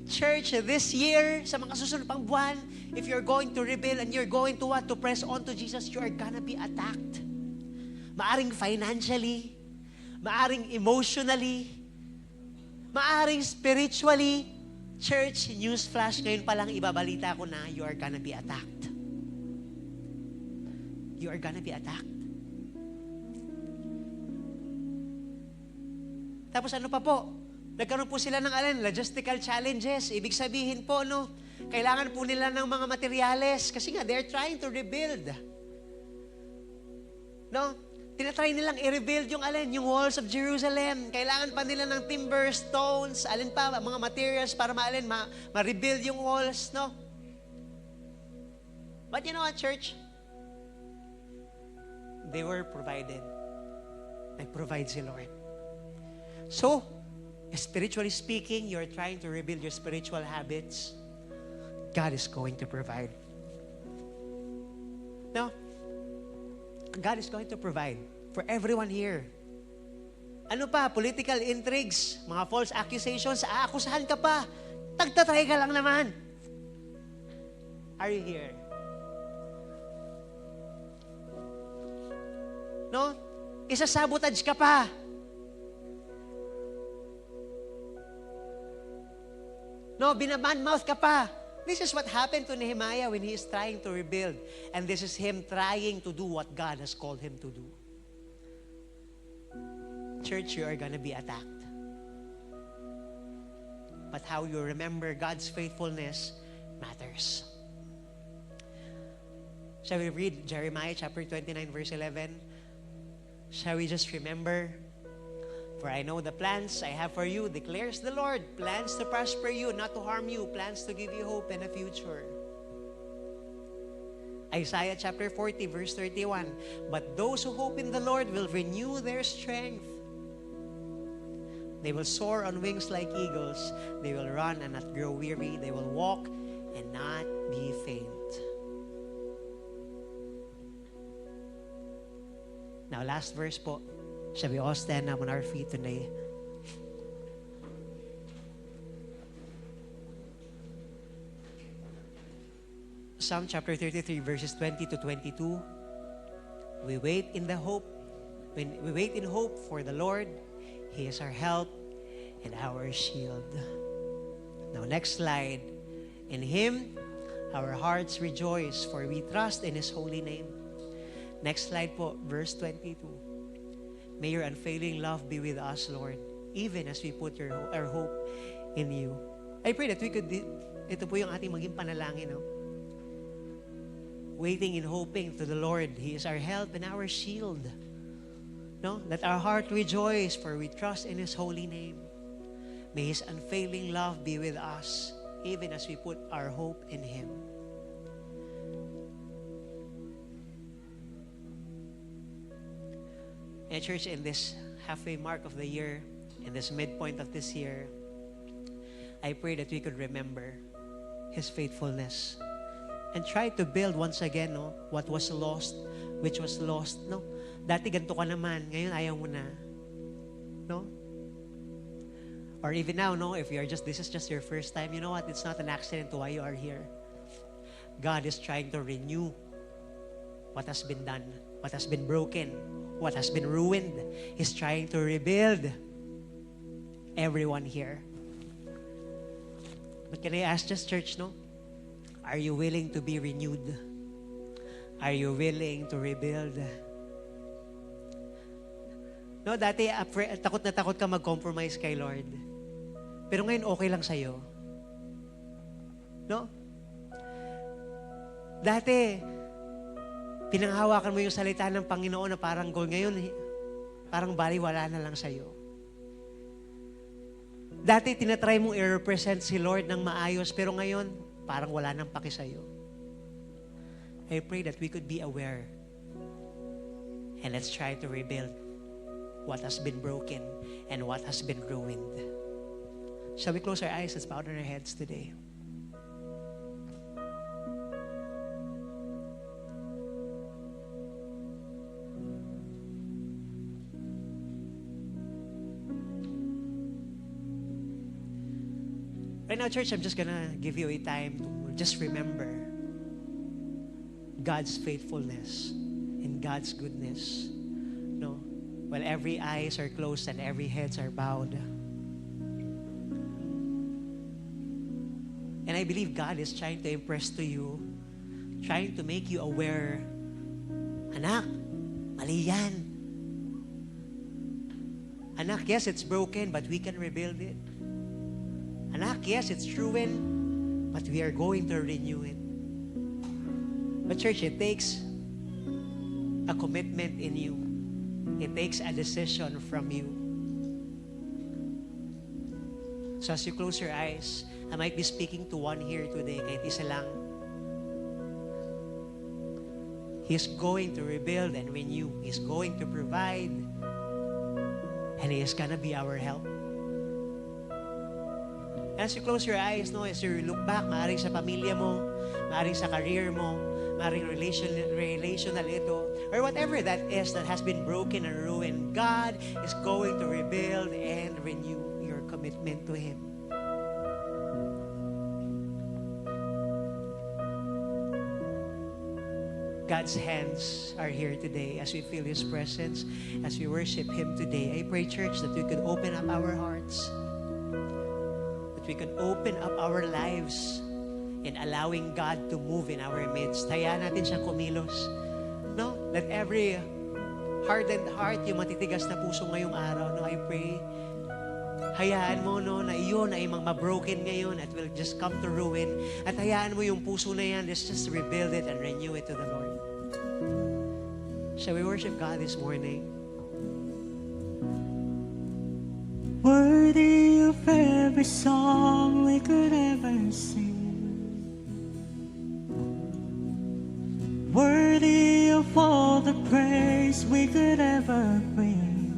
Church, this year, sa mga susunod pang buwan, if you're going to rebuild and you're going to what? To press on to Jesus, you are gonna be attacked. Maaring financially, maaring emotionally, maaring spiritually. Church, newsflash, ngayon pa lang ibabalita ko na you are gonna be attacked. You are gonna be attacked. Tapos ano pa po? Nagkaroon po sila ng logistical challenges. Ibig sabihin po, no, kailangan po nila ng mga materyales kasi nga, they're trying to rebuild. No? Tinatry nilang i-rebuild yung yung walls of Jerusalem. Kailangan pa nila ng timber, stones, mga materials para ma-rebuild yung walls, no? But you know what, church? They were provided. Nag-provide si Lord. So, spiritually speaking, you're trying to rebuild your spiritual habits. God is going to provide. No? God is going to provide for everyone here. Ano pa? Political intrigues, mga false accusations, aakusahan ka pa. Tagtatry ka lang naman. Are you here? No? Isasabotage ka pa. No, binaman-mouth ka pa. This is what happened to Nehemiah when he is trying to rebuild. And this is him trying to do what God has called him to do. Church, you are gonna be attacked. But how you remember God's faithfulness matters. Shall we read Jeremiah chapter 29, verse 11? Shall we just remember? For I know the plans I have for you, declares the Lord. Plans to prosper you, not to harm you. Plans to give you hope and a future. Isaiah chapter 40, verse 31. But those who hope in the Lord will renew their strength. They will soar on wings like eagles. They will run and not grow weary. They will walk and not be faint. Now, last verse po. Shall we all stand up on our feet today? Psalm chapter 33, verses 20 to 22. We wait in hope for the Lord. He is our help and our shield. Now, next slide. In Him, our hearts rejoice, for we trust in His holy name. Next slide po, verse 22. May your unfailing love be with us, Lord, even as we put our hope in you. I pray that we could, ito po yung ating maging panalangin, no? Waiting and hoping to the Lord. He is our help and our shield. No? Let our heart rejoice, for we trust in His holy name. May His unfailing love be with us, even as we put our hope in Him. And church, in this halfway mark of the year, in this midpoint of this year, I pray that we could remember His faithfulness and try to build once again, no, what was lost, which was lost, no? Dati ganito ka naman, ngayon ayaw mo na. No? Or even now, no, if this is just your first time, you know what? It's not an accident to why you are here. God is trying to renew what has been done, what has been broken, what has been ruined. He's trying to rebuild everyone here. But can I ask just church, no? Are you willing to be renewed? Are you willing to rebuild? No, dati takot na takot ka mag-compromise kay Lord. Pero ngayon okay lang sa'yo. No? Dati, pinanghawakan mo yung salita ng Panginoon na parang goal. Ngayon, parang baliwala na lang sa'yo. Dati, tinatry mong i-represent si Lord ng maayos, pero ngayon, parang wala nang paki sa'yo. I pray that we could be aware and let's try to rebuild what has been broken and what has been ruined. Shall we close our eyes? Let's bow down our heads today. Right now, church, I'm just gonna give you a time to just remember God's faithfulness and God's goodness. No? While every eyes are closed and every heads are bowed. And I believe God is trying to impress to you, trying to make you aware, anak, mali yan. Anak, yes, it's broken, but we can rebuild it. Anak, yes, it's ruined, but we are going to renew it. But church, it takes a commitment in you. It takes a decision from you. So as you close your eyes, I might be speaking to one here today, kahit isa lang. He's going to rebuild and renew. He's going to provide. And He is gonna be our help. As you close your eyes, no, as you look back, maaaring sa pamilya mo, maaaring sa career mo, maaaring relational ito, or whatever that is that has been broken and ruined, God is going to rebuild and renew your commitment to Him. God's hands are here today as we feel His presence, as we worship Him today. I pray, church, that we could open up our hearts, we can open up our lives in allowing God to move in our midst. Hayaan natin siyang kumilos. No? Let every hardened heart, yung matitigas na puso ngayong araw, no, I pray, hayaan mo, no, na iyon ay mabroken ngayon at will just come to ruin. At hayaan mo yung puso na yan, let's just rebuild it and renew it to the Lord. Shall we worship God this morning? Worthy of every song we could ever sing, worthy of all the praise we could ever bring,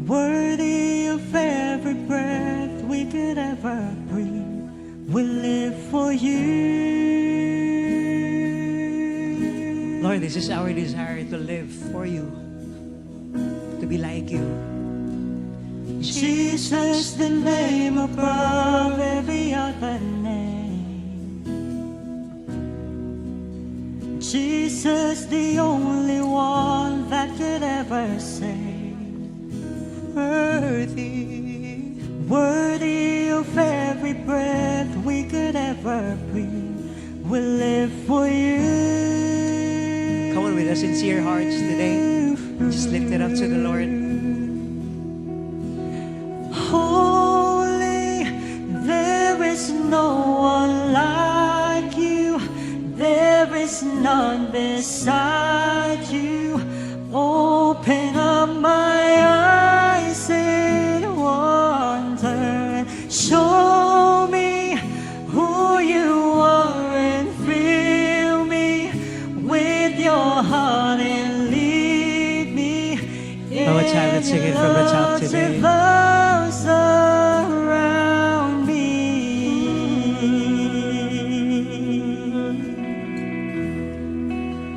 worthy of every breath we could ever breathe. We live for You. Lord, this is our desire to live for You, to be like You. Jesus, the name above every other name. Jesus, the only one that could ever save. Worthy, worthy of every breath we could ever breathe. We live for You. Come on, with our sincere hearts today, just lift it up to the Lord. Holy, there is no one like You. There is none beside You. Open up my eyes in wonder. Show me who You are and fill me with Your heart and from the top today. Those around me.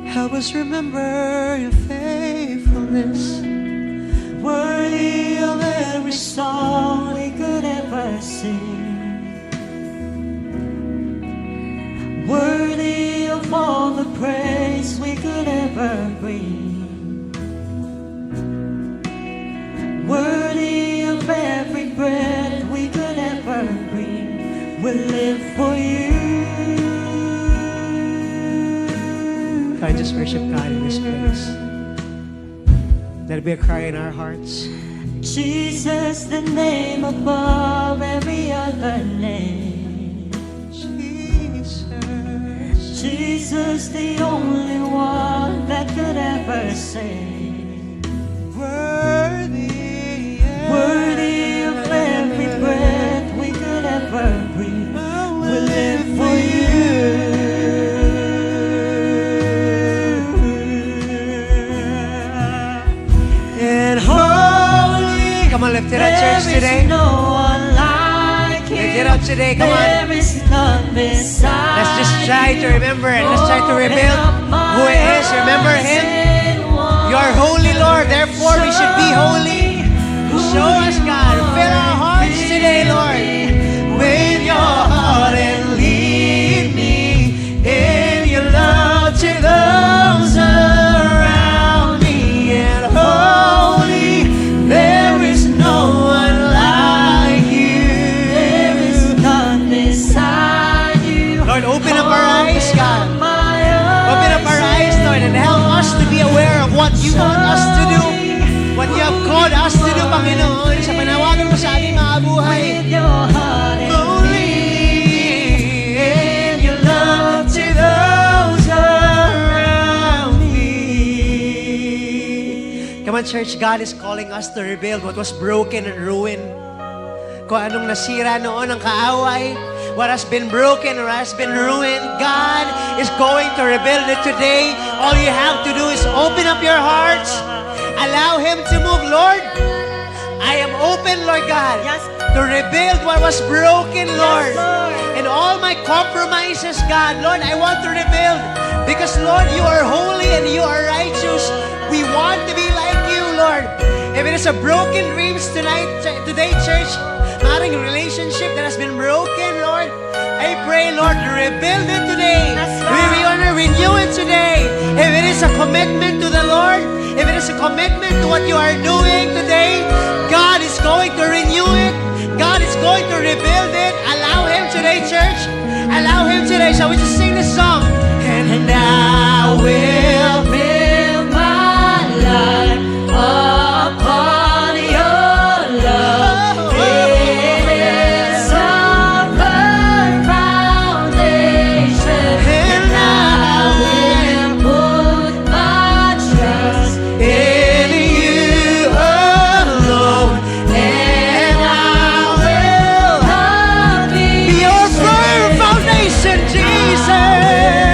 Help us remember your faithfulness. Worthy of every song we could ever sing. Worthy of all the praise we could ever bring. Worthy of every breath we could ever breathe. We'll live for you. Can I just worship God in this place? Let it be a cry in our hearts. Jesus, the name above every other name. Jesus. Jesus, the only one that could ever save. Worthy, Worthy of every breath we could ever breathe. We'll live for you. And holy, Come on, lift it up, church, there is today. no one like you. Lift it up today, come on. There is none beside. Let's just try to remember it. Let's try to rebuild who He is. Remember Him. You are holy, Lord. Therefore, we should be holy. Show us, God. Fill our hearts today, Lord, with your heart and lead me in your love to those around me. And holy, there is no one like you. There is none beside you. Lord, open up our eyes, God. My Open up our eyes, Lord, and help us to be aware of what you want us to do. What you have called us to do, Panginoon, sa panawagan mo sa aming mga buhay. with your heart and Only in your love to those around me. Come on, church, God is calling us to rebuild what was broken and ruined. Kung anong nasira noon ng kaaway, what has been broken or has been ruined, God is going to rebuild it today. All you have to do is open up your hearts. Allow Him to move, Lord. I am open, Lord God, Yes. to rebuild what was broken, Lord. Lord. And all my compromises, God, Lord, I want to rebuild. Because, Lord, you are holy and you are righteous. We want to be like you, Lord. If it is a broken dreams today, church, maring relationship that has been broken, Lord, I pray, Lord, rebuild it today. That's We right. want to renew it today. If it is a commitment to the Lord, if it is a commitment to what you are doing today, God is going to renew it. God is going to rebuild it. Allow Him today, church. Allow Him today. Shall we just sing this song? And I will build my life upon your love. It is a firm foundation, and I will put my trust in you alone, and I will not be your firm foundation, Jesus.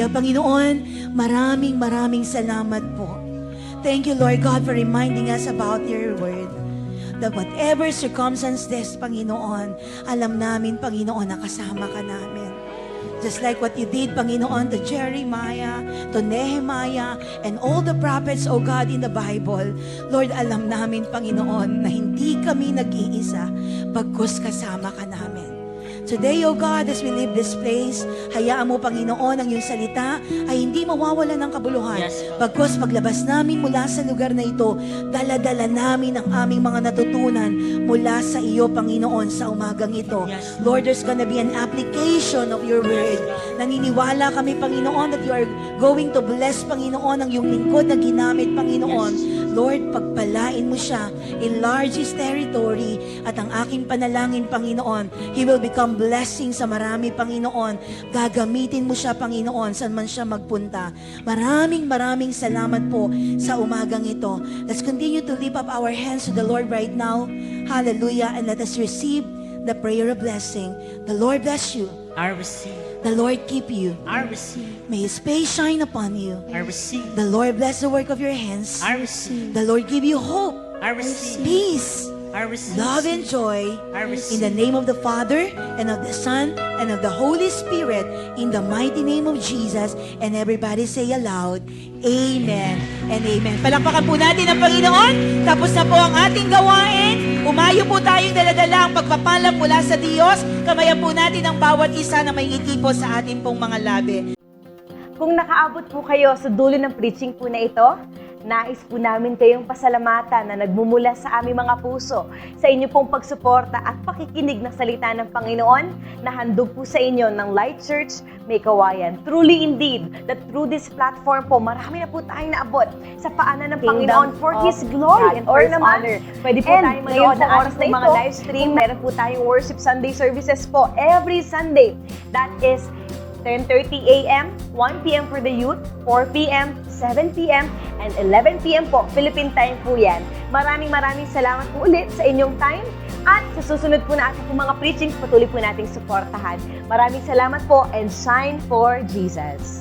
Hallelujah. Panginoon, maraming salamat po. Thank you, Lord God, for reminding us about your word. That whatever circumstances, Panginoon, alam namin, Panginoon, na kasama ka namin. Just like what you did, Panginoon, to Jeremiah, to Nehemiah, and all the prophets, O God, in the Bible. Lord, alam namin, Panginoon, na hindi kami nag-iisa, bagkus kasama ka namin. Today, O God, as we leave this place, hayaan mo, Panginoon, ang iyong salita ay hindi mawawala ng kabuluhan. Yes, Lord. Bagkus maglabas namin mula sa lugar na ito, dala-dala namin ang aming mga natutunan mula sa iyo, Panginoon, sa umagang ito. Yes, Lord, there's gonna be an application of your word. Naniniwala kami, Panginoon, that you are going to bless, Panginoon, ang iyong lingkod na ginamit, Panginoon. Lord, pagpalain mo siya, enlarge his territory, at ang aking panalangin, Panginoon, he will become blessing sa marami, Panginoon. Gagamitin mo siya, Panginoon, saan man siya magpunta. Maraming salamat po sa umagang ito. Let's continue to lift up our hands to the Lord right now. Hallelujah. And let us receive the prayer of blessing. The Lord bless you. I receive. The Lord keep you. I receive. May His face shine upon you. I receive. The Lord bless the work of your hands. I receive. The Lord give you hope, I receive. peace, I receive. love, and joy. I In receive. the name of the Father, and of the Son, and of the Holy Spirit, in the mighty name of Jesus. And everybody say aloud, Amen and Amen. Palakpakan po natin ang Panginoon. Tapos na po ang ating gawain. Umayo po tayong daladala ang pagpapala mula sa Diyos. Kamayan po natin ang bawat isa na may ngiti po sa ating pong mga labi. Kung nakaabot po kayo sa dulo ng preaching po na ito, nais po namin kayong pasalamatan na nagmumula sa aming mga puso sa inyo pong pagsuporta at pakikinig ng salita ng Panginoon na handog po sa inyo ng Light Church May Kawayan. Truly indeed, that through this platform po, marami na po tayong naabot sa paanan ng Panginoon for His glory and for His honor. Pwede po tayong manood ng oras ng mga live stream. Meron po tayong worship Sunday services po every Sunday. That is 10:30 a.m., 1 p.m. for the youth, 4 p.m., 7 p.m., and 11 p.m. po. Philippine time po yan. Maraming salamat po ulit sa inyong time. At sa susunod po na ating po mga preachings, patuloy po nating suportahan. Maraming salamat po and shine for Jesus.